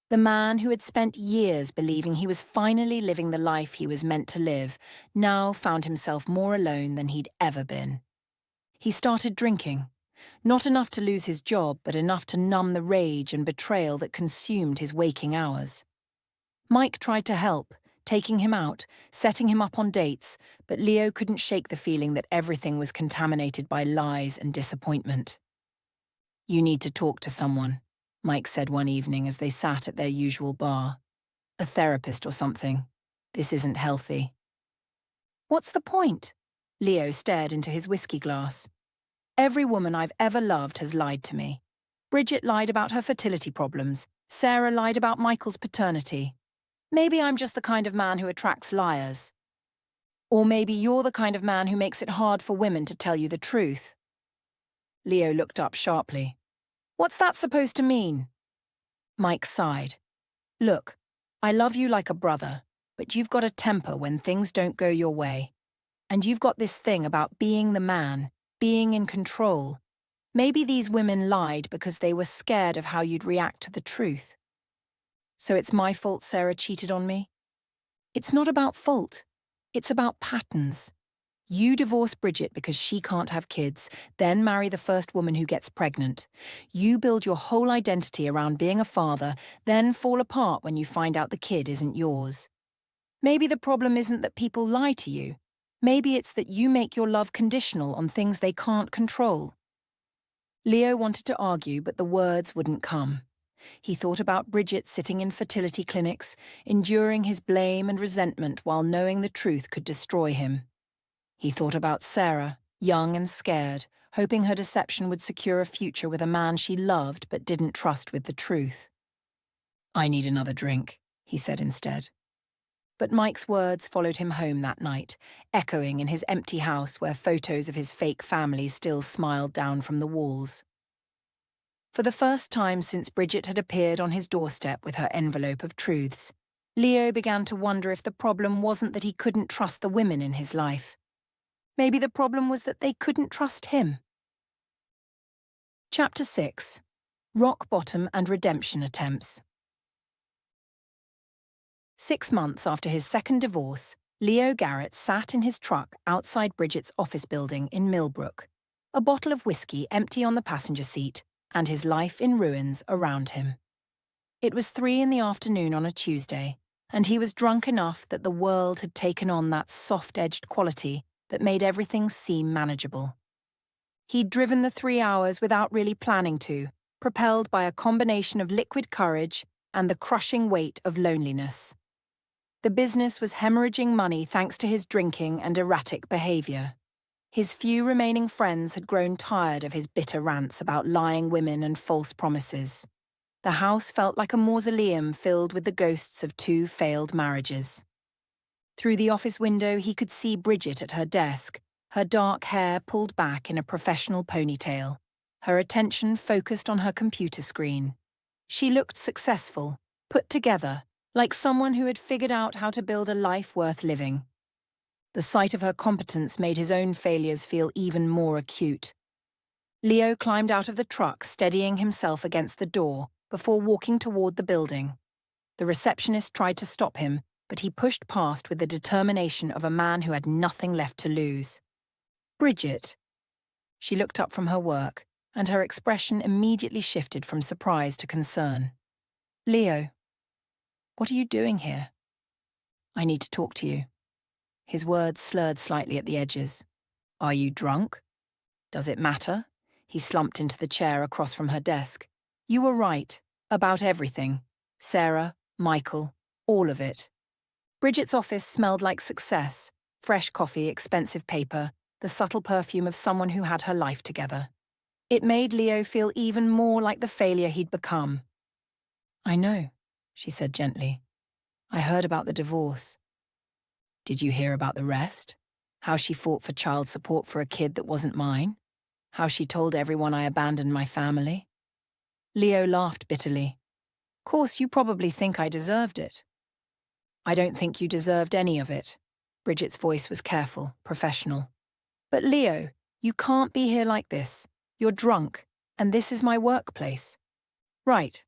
The man who had spent years believing he was finally living the life he was meant to live now found himself more alone than he'd ever been. He started drinking, not enough to lose his job, but enough to numb the rage and betrayal that consumed his waking hours. Mike tried to help, taking him out, setting him up on dates, but Leo couldn't shake the feeling that everything was contaminated by lies and disappointment. "You need to talk to someone," Mike said one evening as they sat at their usual bar. "A therapist or something. This isn't healthy." "What's the point?" Leo stared into his whiskey glass. "Every woman I've ever loved has lied to me. Bridget lied about her fertility problems. Sarah lied about Michael's paternity. Maybe I'm just the kind of man who attracts liars. Or maybe you're the kind of man who makes it hard for women to tell you the truth." Leo looked up sharply. "What's that supposed to mean?" Mike sighed. "Look, I love you like a brother, but you've got a temper when things don't go your way. And you've got this thing about being the man, being in control. Maybe these women lied because they were scared of how you'd react to the truth. So it's my fault Sarah cheated on me? It's not about fault. It's about patterns. You divorce Bridget because she can't have kids, then marry the first woman who gets pregnant. You build your whole identity around being a father, then fall apart when you find out the kid isn't yours. Maybe the problem isn't that people lie to you. Maybe it's that you make your love conditional on things they can't control. Leo wanted to argue, but the words wouldn't come. He thought about Bridget sitting in fertility clinics, enduring his blame and resentment while knowing the truth could destroy him. He thought about Sarah, young and scared, hoping her deception would secure a future with a man she loved but didn't trust with the truth. "I need another drink," he said instead. But Mike's words followed him home that night, echoing in his empty house where photos of his fake family still smiled down from the walls. For the first time since Bridget had appeared on his doorstep with her envelope of truths, Leo began to wonder if the problem wasn't that he couldn't trust the women in his life. Maybe the problem was that they couldn't trust him. Chapter 6. Rock Bottom and Redemption Attempts. 6 months after his second divorce, Leo Garrett sat in his truck outside Bridget's office building in Millbrook, a bottle of whiskey empty on the passenger seat and his life in ruins around him. It was 3 in the afternoon on a Tuesday, and he was drunk enough that the world had taken on that soft-edged quality that made everything seem manageable. He'd driven the 3 hours without really planning to, propelled by a combination of liquid courage and the crushing weight of loneliness. The business was hemorrhaging money thanks to his drinking and erratic behavior. His few remaining friends had grown tired of his bitter rants about lying women and false promises. The house felt like a mausoleum filled with the ghosts of 2 failed marriages. Through the office window, he could see Bridget at her desk, her dark hair pulled back in a professional ponytail, her attention focused on her computer screen. She looked successful, put together, like someone who had figured out how to build a life worth living. The sight of her competence made his own failures feel even more acute. Leo climbed out of the truck, steadying himself against the door before walking toward the building. The receptionist tried to stop him, but he pushed past with the determination of a man who had nothing left to lose. "Bridget." She looked up from her work, and her expression immediately shifted from surprise to concern. "Leo, what are you doing here?" "I need to talk to you." His words slurred slightly at the edges. "Are you drunk? Does it matter?" He slumped into the chair across from her desk. "You were right, about everything. Sarah, Michael, all of it." Bridget's office smelled like success, fresh coffee, expensive paper, the subtle perfume of someone who had her life together. It made Leo feel even more like the failure he'd become. "I know," she said gently. "I heard about the divorce." "Did you hear about the rest? How she fought for child support for a kid that wasn't mine? How she told everyone I abandoned my family?" Leo laughed bitterly. "Course, you probably think I deserved it." "I don't think you deserved any of it." Bridget's voice was careful, professional. "But Leo, you can't be here like this. You're drunk, and this is my workplace." "Right.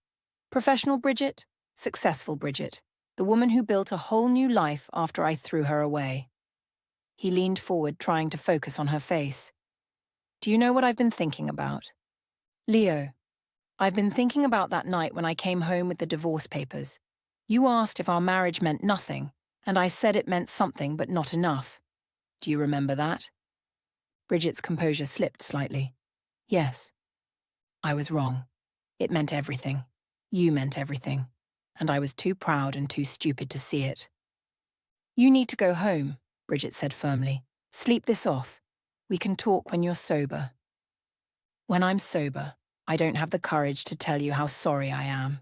Professional Bridget, successful Bridget, the woman who built a whole new life after I threw her away." He leaned forward, trying to focus on her face. "Do you know what I've been thinking about?" "Leo, I've been thinking about that night when I came home with the divorce papers. You asked if our marriage meant nothing, and I said it meant something but not enough. Do you remember that?" Bridget's composure slipped slightly. "Yes." "I was wrong. It meant everything. You meant everything. And I was too proud and too stupid to see it." "You need to go home," Bridget said firmly. "Sleep this off. We can talk when you're sober." "When I'm sober, I don't have the courage to tell you how sorry I am."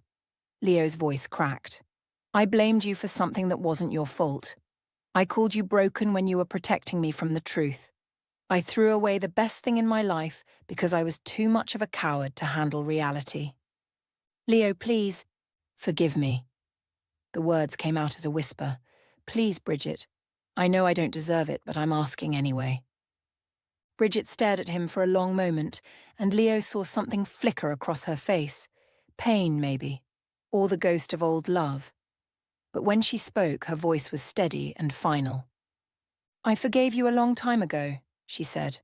Leo's voice cracked. "I blamed you for something that wasn't your fault. I called you broken when you were protecting me from the truth. I threw away the best thing in my life because I was too much of a coward to handle reality." "Leo, please, forgive me." The words came out as a whisper. "Please, Bridget. I know I don't deserve it, but I'm asking anyway." Bridget stared at him for a long moment, and Leo saw something flicker across her face. Pain, maybe. or the ghost of old love. But when she spoke, her voice was steady and final. "I forgave you a long time ago," she said.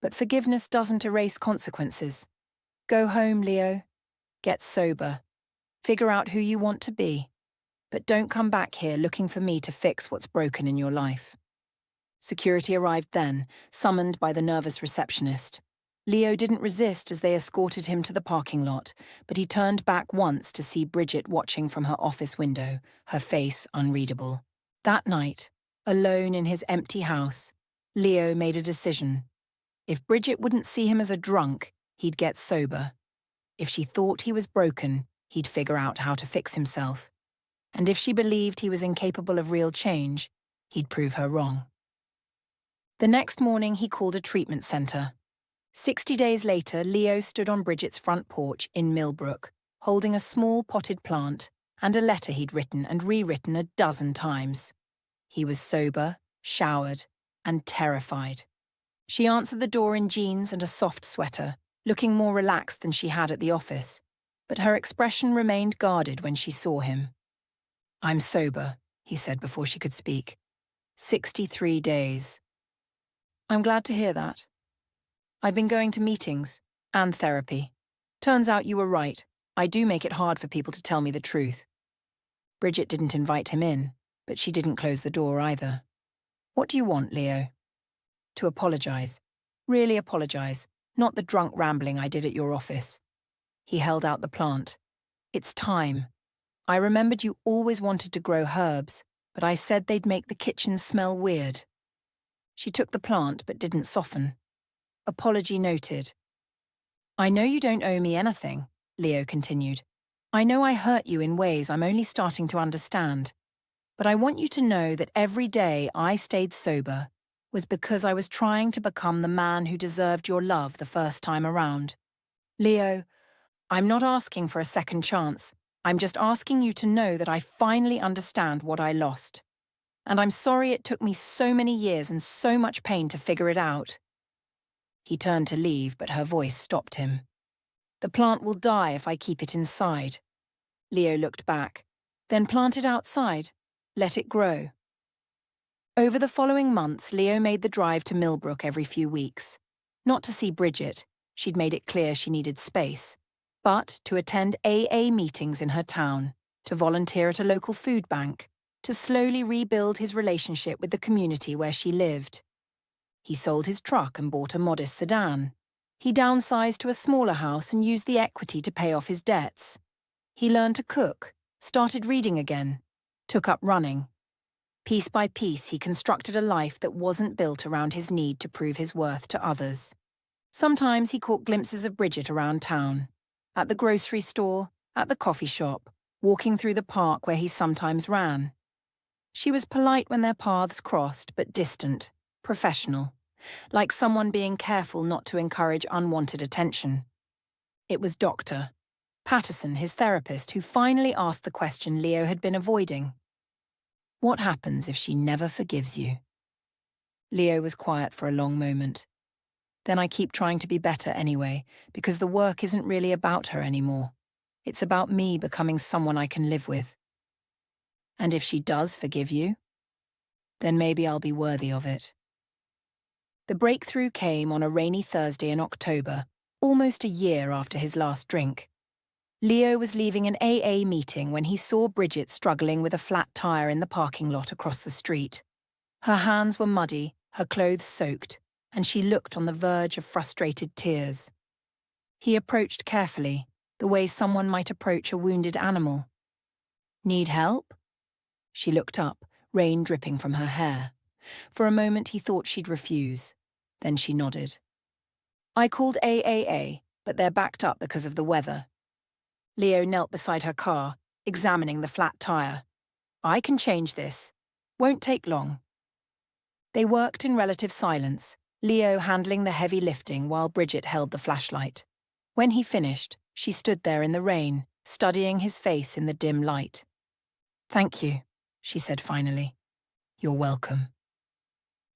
"But forgiveness doesn't erase consequences. Go home, Leo. Get sober. Figure out who you want to be. But don't come back here looking for me to fix what's broken in your life." Security arrived then, summoned by the nervous receptionist. Leo didn't resist as they escorted him to the parking lot, but he turned back once to see Bridget watching from her office window, her face unreadable. That night, alone in his empty house, Leo made a decision. If Bridget wouldn't see him as a drunk, he'd get sober. If she thought he was broken, he'd figure out how to fix himself. And if she believed he was incapable of real change, he'd prove her wrong. The next morning, he called a treatment centre. 60 days later, Leo stood on Bridget's front porch in Millbrook, holding a small potted plant and a letter he'd written and rewritten a dozen times. He was sober, showered, and terrified. She answered the door in jeans and a soft sweater, looking more relaxed than she had at the office, but her expression remained guarded when she saw him. "I'm sober," he said before she could speak. 63 days. "I'm glad to hear that. I've been going to meetings and therapy. Turns out you were right. I do make it hard for people to tell me the truth." Bridget didn't invite him in, but she didn't close the door either. "What do you want, Leo?" "To apologize. Really apologize. Not the drunk rambling I did at your office." He held out the plant. "It's time. I remembered you always wanted to grow herbs, but I said they'd make the kitchen smell weird." She took the plant but didn't soften. Apology noted. "I know you don't owe me anything," Leo continued. "I know I hurt you in ways I'm only starting to understand. But I want you to know that every day I stayed sober was because I was trying to become the man who deserved your love the first time around. Leo, I'm not asking for a second chance. I'm just asking you to know that I finally understand what I lost. And I'm sorry it took me so many years and so much pain to figure it out." He turned to leave, but her voice stopped him. "The plant will die if I keep it inside." Leo looked back. "Then plant it outside. Let it grow." Over the following months, Leo made the drive to Millbrook every few weeks. Not to see Bridget, she'd made it clear she needed space, but to attend AA meetings in her town, to volunteer at a local food bank, to slowly rebuild his relationship with the community where she lived. He sold his truck and bought a modest sedan. He downsized to a smaller house and used the equity to pay off his debts. He learned to cook, started reading again, took up running. Piece by piece, he constructed a life that wasn't built around his need to prove his worth to others. Sometimes he caught glimpses of Bridget around town, at the grocery store, at the coffee shop, walking through the park where he sometimes ran. She was polite when their paths crossed, but distant, professional, like someone being careful not to encourage unwanted attention. It was Dr. Patterson, his therapist, who finally asked the question Leo had been avoiding. "What happens if she never forgives you?" Leo was quiet for a long moment. "Then I keep trying to be better anyway, because the work isn't really about her anymore. It's about me becoming someone I can live with." "And if she does forgive you? Then maybe I'll be worthy of it." The breakthrough came on a rainy Thursday in October, almost a year after his last drink. Leo was leaving an AA meeting when he saw Bridget struggling with a flat tire in the parking lot across the street. Her hands were muddy, her clothes soaked, and she looked on the verge of frustrated tears. He approached carefully, the way someone might approach a wounded animal. "Need help?" She looked up, rain dripping from her hair. For a moment he thought she'd refuse. Then she nodded. "I called AAA, but they're backed up because of the weather." Leo knelt beside her car, examining the flat tire. "I can change this. Won't take long." They worked in relative silence, Leo handling the heavy lifting while Bridget held the flashlight. When he finished, she stood there in the rain, studying his face in the dim light. "Thank you," she said finally. "You're welcome."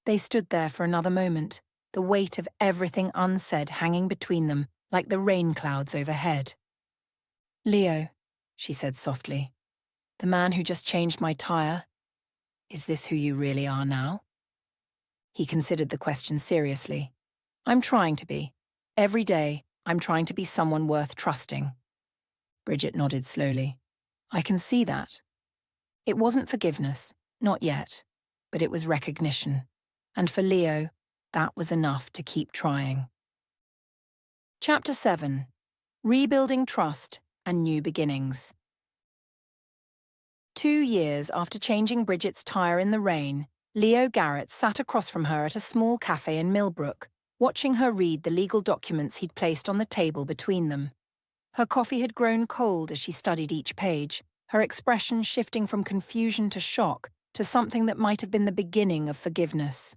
They stood there for another moment, the weight of everything unsaid hanging between them like the rain clouds overhead. "Leo, she said softly. "The man who just changed my tire? Is this who you really are now?" He considered the question seriously. "I'm trying to be. Every day, I'm trying to be someone worth trusting." Bridget nodded slowly. "I can see that." It wasn't forgiveness, not yet, but it was recognition. And for Leo, that was enough to keep trying. Chapter 7. Rebuilding Trust and New Beginnings. 2 years after changing Bridget's tire in the rain, Leo Garrett sat across from her at a small cafe in Millbrook, watching her read the legal documents he'd placed on the table between them. Her coffee had grown cold as she studied each page, her expression shifting from confusion to shock to something that might have been the beginning of forgiveness.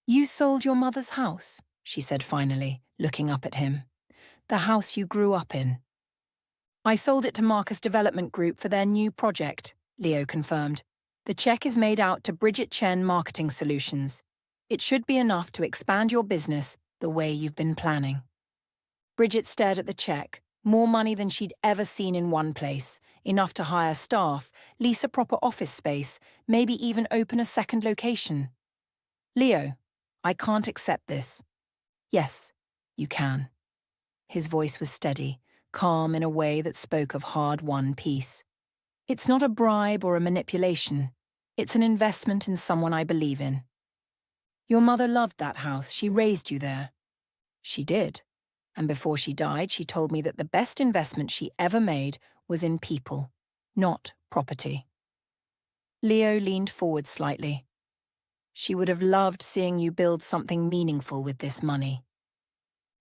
"You sold your mother's house," she said finally, looking up at him. "The house you grew up in." "I sold it to Marcus Development Group for their new project," Leo confirmed. "The check is made out to Bridget Chen Marketing Solutions. It should be enough to expand your business the way you've been planning." Bridget stared at the check, more money than she'd ever seen in one place, enough to hire staff, lease a proper office space, maybe even open a second location. "Leo, I can't accept this." "Yes, you can." His voice was steady, calm in a way that spoke of hard-won peace. "It's not a bribe or a manipulation. It's an investment in someone I believe in. Your mother loved that house. She raised you there." "She did. And before she died, she told me that the best investment she ever made was in people, not property." Leo leaned forward slightly. "She would have loved seeing you build something meaningful with this money."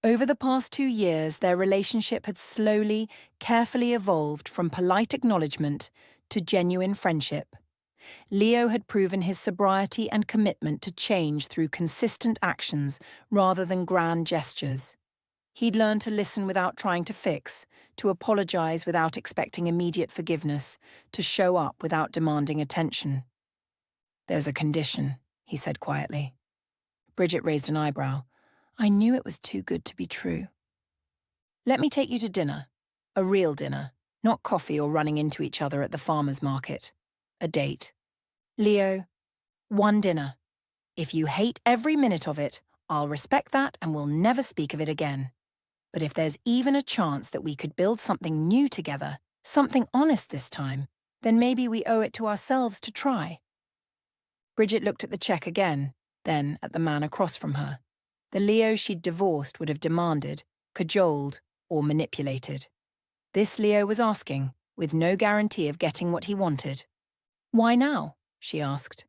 Over the past 2 years, their relationship had slowly, carefully evolved from polite acknowledgement to genuine friendship. Leo had proven his sobriety and commitment to change through consistent actions rather than grand gestures. He'd learned to listen without trying to fix, to apologize without expecting immediate forgiveness, to show up without demanding attention. "There's a condition," he said quietly. Bridget raised an eyebrow. "I knew it was too good to be true." "Let me take you to dinner. A real dinner, not coffee or running into each other at the farmer's market. A date." "Leo, one dinner. If you hate every minute of it, I'll respect that and we'll never speak of it again. But if there's even a chance that we could build something new together, something honest this time, then maybe we owe it to ourselves to try." Bridget looked at the check again, then at the man across from her. The Leo she'd divorced would have demanded, cajoled, or manipulated. This Leo was asking, with no guarantee of getting what he wanted. "Why now?" she asked.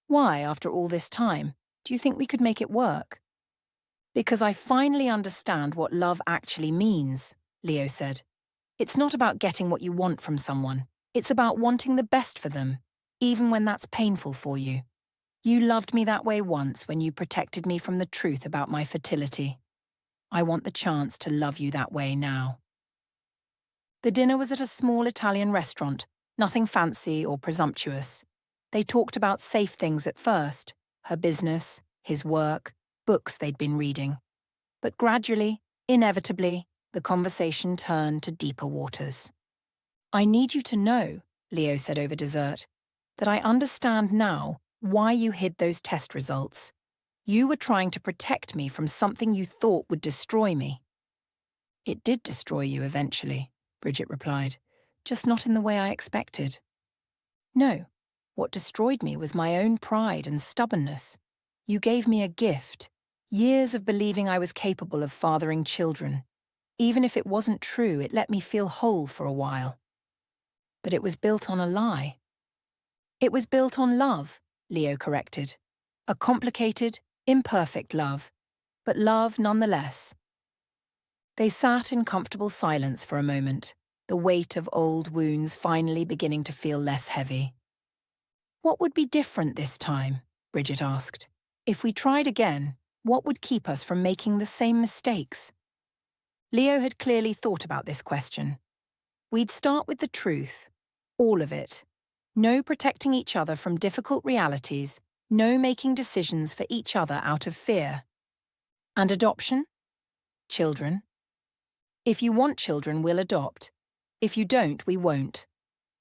"Why, after all this time, do you think we could make it work?" "Because I finally understand what love actually means," Leo said. "It's not about getting what you want from someone. It's about wanting the best for them, even when that's painful for you. You loved me that way once when you protected me from the truth about my fertility. I want the chance to love you that way now." The dinner was at a small Italian restaurant, nothing fancy or presumptuous. They talked about safe things at first, her business, his work, books they'd been reading. But gradually, inevitably, the conversation turned to deeper waters. "I need you to know," Leo said over dessert, "that I understand now why you hid those test results. You were trying to protect me from something you thought would destroy me." "It did destroy you eventually," Bridget replied, "just not in the way I expected." "No, what destroyed me was my own pride and stubbornness. You gave me a gift, years of believing I was capable of fathering children. Even if it wasn't true, it let me feel whole for a while. But it was built on a lie." "It was built on love," Leo corrected. "A complicated, imperfect love, but love nonetheless." They sat in comfortable silence for a moment, the weight of old wounds finally beginning to feel less heavy. "What would be different this time?" Bridget asked. "If we tried again, what would keep us from making the same mistakes?" Leo had clearly thought about this question. "We'd start with the truth, all of it. No protecting each other from difficult realities, no making decisions for each other out of fear. And adoption? Children. If you want children, we'll adopt. If you don't, we won't.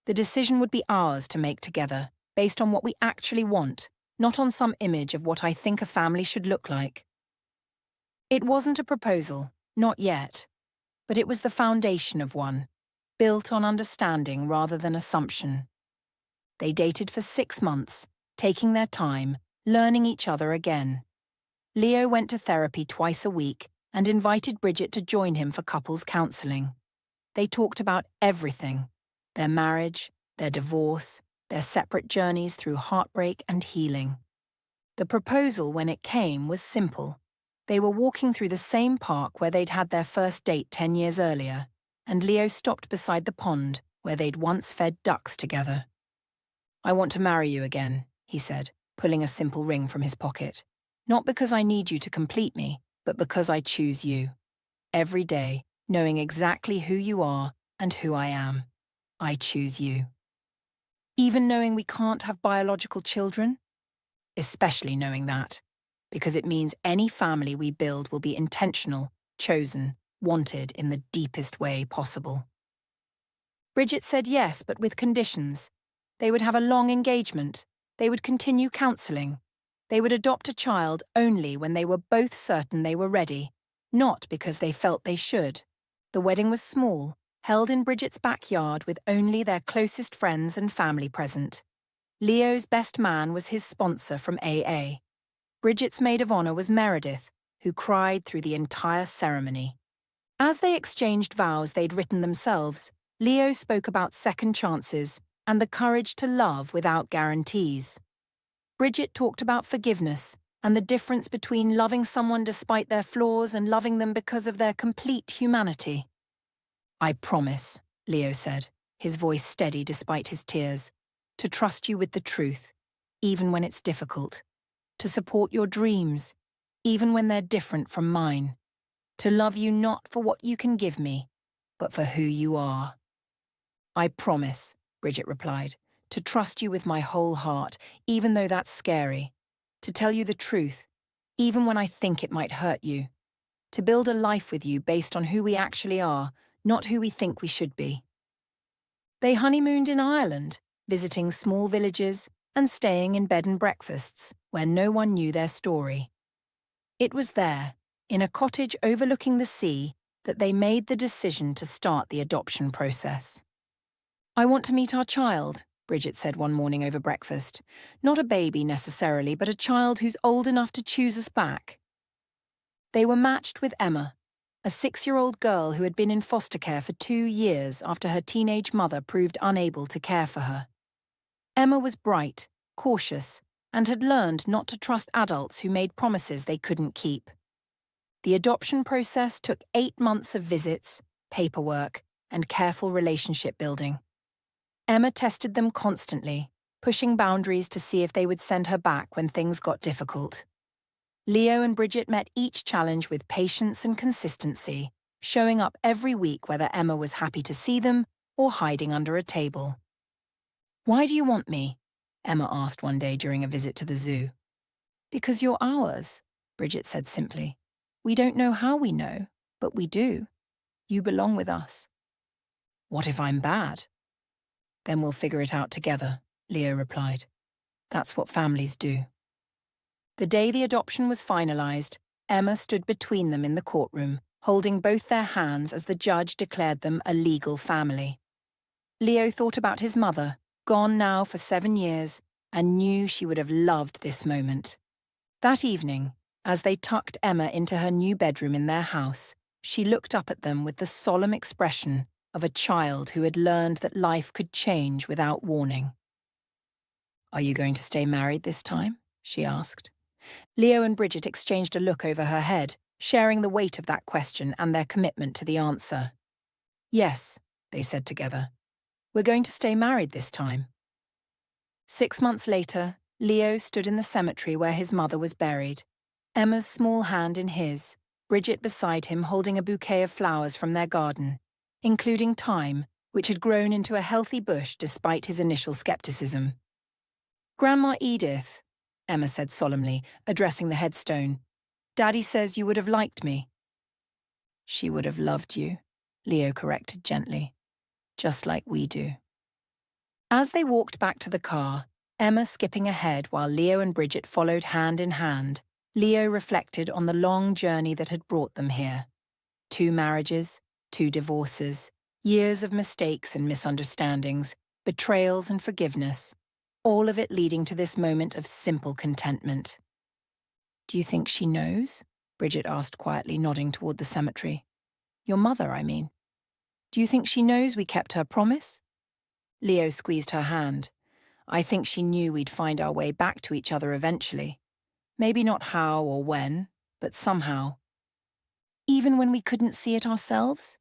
The decision would be ours to make together, based on what we actually want, not on some image of what I think a family should look like. It wasn't a proposal, not yet, but it was the foundation of one, built on understanding rather than assumption. They dated for 6 months, taking their time, learning each other again. Leo went to therapy twice a week and invited Bridget to join him for couples counselling. They talked about everything: their marriage, their divorce, their separate journeys through heartbreak and healing. The proposal, when it came, was simple. They were walking through the same park where they'd had their first date 10 years earlier, and Leo stopped beside the pond where they'd once fed ducks together. "I want to marry you again," he said, pulling a simple ring from his pocket. "Not because I need you to complete me, but because I choose you. Every day, knowing exactly who you are and who I am. I choose you." Even knowing we can't have biological children? Especially knowing that, because it means any family we build will be intentional, chosen, wanted in the deepest way possible. Bridget said yes, but with conditions. They would have a long engagement. They would continue counselling. They would adopt a child only when they were both certain they were ready, not because they felt they should. The wedding was small, held in Bridget's backyard with only their closest friends and family present. Leo's best man was his sponsor from AA. Bridget's maid of honour was Meredith, who cried through the entire ceremony. As they exchanged vows they'd written themselves, Leo spoke about second chances and the courage to love without guarantees. Bridget talked about forgiveness and the difference between loving someone despite their flaws and loving them because of their complete humanity. "I promise," Leo said, his voice steady despite his tears, "to trust you with the truth, even when it's difficult. To support your dreams, even when they're different from mine. To love you not for what you can give me, but for who you are." "I promise," Bridget replied, "to trust you with my whole heart, even though that's scary. To tell you the truth, even when I think it might hurt you. To build a life with you based on who we actually are, not who we think we should be." They honeymooned in Ireland, visiting small villages and staying in bed and breakfasts where no one knew their story. It was there, in a cottage overlooking the sea, that they made the decision to start the adoption process. "I want to meet our child," Bridget said one morning over breakfast. "Not a baby necessarily, but a child who's old enough to choose us back." They were matched with Emma, a 6-year-old girl who had been in foster care for 2 years after her teenage mother proved unable to care for her. Emma was bright, cautious, and had learned not to trust adults who made promises they couldn't keep. The adoption process took 8 months of visits, paperwork, and careful relationship building. Emma tested them constantly, pushing boundaries to see if they would send her back when things got difficult. Leo and Bridget met each challenge with patience and consistency, showing up every week whether Emma was happy to see them or hiding under a table. "Why do you want me?" Emma asked one day during a visit to the zoo. "Because you're ours," Bridget said simply. "We don't know how we know, but we do. You belong with us." "What if I'm bad?" "Then we'll figure it out together," Leo replied. "That's what families do." The day the adoption was finalized, Emma stood between them in the courtroom, holding both their hands as the judge declared them a legal family. Leo thought about his mother, gone now for 7 years, and knew she would have loved this moment. That evening, as they tucked Emma into her new bedroom in their house, she looked up at them with the solemn expression of a child who had learned that life could change without warning. "Are you going to stay married this time?" she asked. Leo and Bridget exchanged a look over her head, sharing the weight of that question and their commitment to the answer. "Yes," they said together. "We're going to stay married this time." 6 months later, Leo stood in the cemetery where his mother was buried, Emma's small hand in his, Bridget beside him holding a bouquet of flowers from their garden, including thyme, which had grown into a healthy bush despite his initial skepticism. "Grandma Edith," Emma said solemnly, addressing the headstone, "Daddy says you would have liked me." "She would have loved you," Leo corrected gently. just like we do. As they walked back to the car, Emma skipping ahead while Leo and Bridget followed hand in hand, Leo reflected on the long journey that had brought them here. 2 marriages, 2 divorces, years of mistakes and misunderstandings, betrayals and forgiveness, all of it leading to this moment of simple contentment. "Do you think she knows?" Bridget asked quietly, nodding toward the cemetery. "Your mother, I mean. Do you think she knows we kept her promise?" Leo squeezed her hand. "I think she knew we'd find our way back to each other eventually. Maybe not how or when, but somehow. Even when we couldn't see it ourselves?"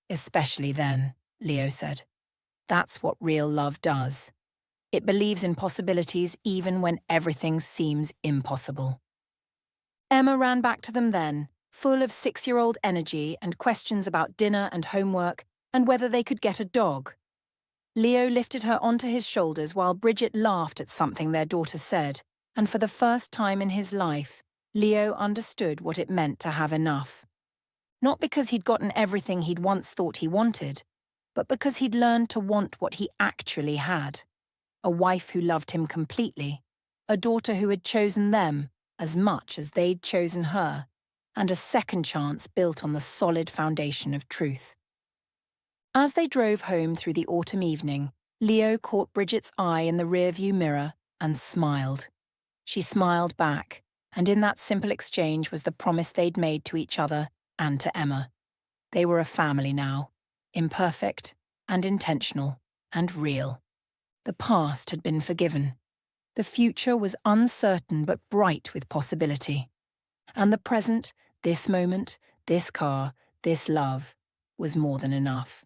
"Especially then," Leo said. "That's what real love does. It believes in possibilities even when everything seems impossible." Emma ran back to them then, full of 6-year-old energy and questions about dinner and homework and whether they could get a dog. Leo lifted her onto his shoulders while Bridget laughed at something their daughter said, and for the first time in his life, Leo understood what it meant to have enough. Not because he'd gotten everything he'd once thought he wanted, but because he'd learned to want what he actually had. A wife who loved him completely, a daughter who had chosen them as much as they'd chosen her, and a second chance built on the solid foundation of truth. As they drove home through the autumn evening, Leo caught Bridget's eye in the rearview mirror and smiled. She smiled back, and in that simple exchange was the promise they'd made to each other and to Emma. They were a family now, imperfect and intentional and real. The past had been forgiven. The future was uncertain but bright with possibility. And the present, this moment, this car, this love, was more than enough.